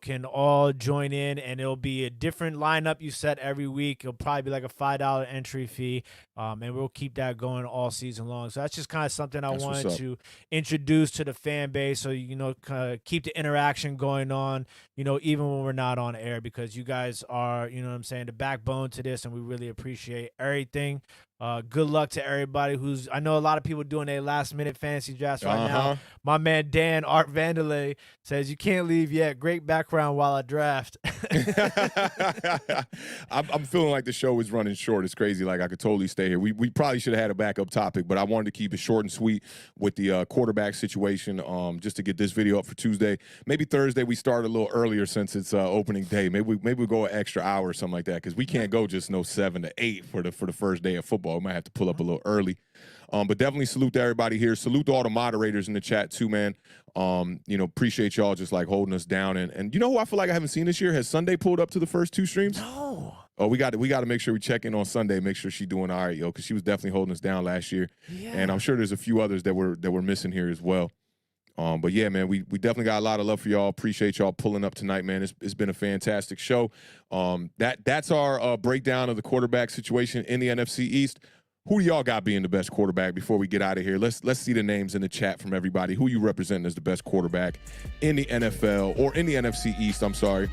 can all join in, and it'll be a different lineup you set every week. It'll probably be like a $5 entry fee, and we'll keep that going all season long. So that's just kind of something I wanted to introduce to the fan base, so kind of keep the interaction going on, even when we're not on air, because you guys are, the backbone to this, and we really appreciate everything. Good luck to everybody I know a lot of people doing their last-minute fantasy drafts right now. My man Dan Art Vanderlei says, you can't leave yet. Great background while I draft. I'm feeling like the show is running short. It's crazy. Like, I could totally stay here. We probably should have had a backup topic, but I wanted to keep it short and sweet with the quarterback situation, just to get this video up for Tuesday. Maybe Thursday we start a little earlier since it's opening day. Maybe we'll go an extra hour or something like that, because we can't go just 7 to 8 for the first day of football. We might have to pull up a little early. But definitely salute to everybody here. Salute to all the moderators in the chat too, man. Appreciate y'all just like holding us down. And you know who I feel like I haven't seen this year? Has Sunday pulled up to the first 2 streams? No. Oh, we got to make sure we check in on Sunday, make sure she's doing all right, yo, because she was definitely holding us down last year. Yeah. And I'm sure there's a few others that we're missing here as well. But yeah, man, we definitely got a lot of love for y'all. Appreciate y'all pulling up tonight, man. It's been a fantastic show. That's our breakdown of the quarterback situation in the NFC East. Who do y'all got being the best quarterback before we get out of here? Let's see the names in the chat from everybody. Who you representing as the best quarterback in the NFL or in the NFC East, I'm sorry.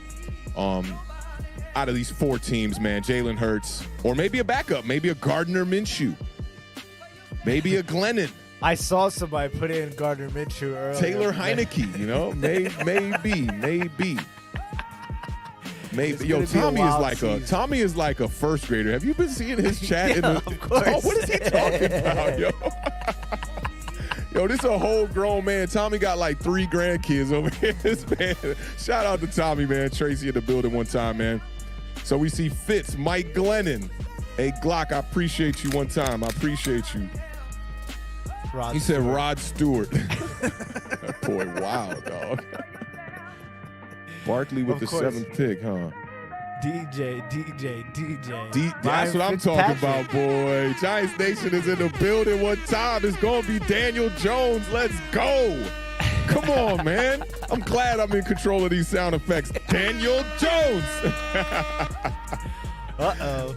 Out of these 4 teams, man, Jalen Hurts, or maybe a backup, maybe a Gardner Minshew, maybe a Glennon. I saw somebody put in Gardner Minshew earlier. Taylor Heineke, maybe. Yo, Tommy is like a first grader. Have you been seeing his chat? Yeah, of course. Oh, what is he talking about, yo? Yo, this is a whole grown man. Tommy got like 3 grandkids over here. This man. Shout out to Tommy, man. Tracy in the building one time, man. So we see Fitz, Mike Glennon. Hey, Glock, I appreciate you one time. I appreciate you. He said Rod Stewart. That boy, wow, dog. Barkley with the 7th pick, huh? DJ. That's what I'm talking about, boy. Giants Nation is in the building one time. It's going to be Daniel Jones. Let's go. Come on, man. I'm glad I'm in control of these sound effects. Daniel Jones. Uh-oh.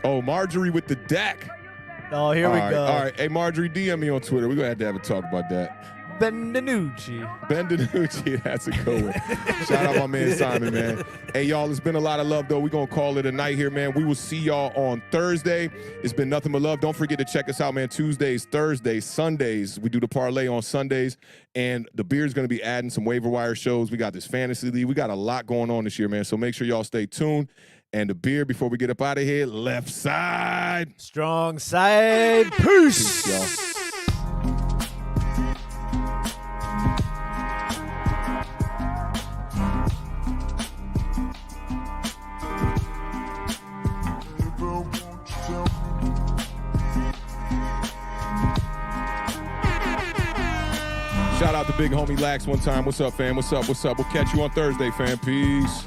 Oh, Marjorie with the Dak. Oh, here we go. All right. Hey, Marjorie, DM me on Twitter. We're going to have a talk about that. Ben DiNucci, that's a good one. Shout out my man Simon, man. Hey, y'all, it's been a lot of love, though. We're going to call it a night here, man. We will see y'all on Thursday. It's been nothing but love. Don't forget to check us out, man. Tuesdays, Thursdays, Sundays. We do the parlay on Sundays. And the Beard's going to be adding some waiver wire shows. We got this fantasy league. We got a lot going on this year, man. So make sure y'all stay tuned. And the Beard, before we get up out of here, left side. Strong side. Peace y'all. Shout out to Big Homie Lax one time. What's up, fam? What's up? We'll catch you on Thursday, fam. Peace.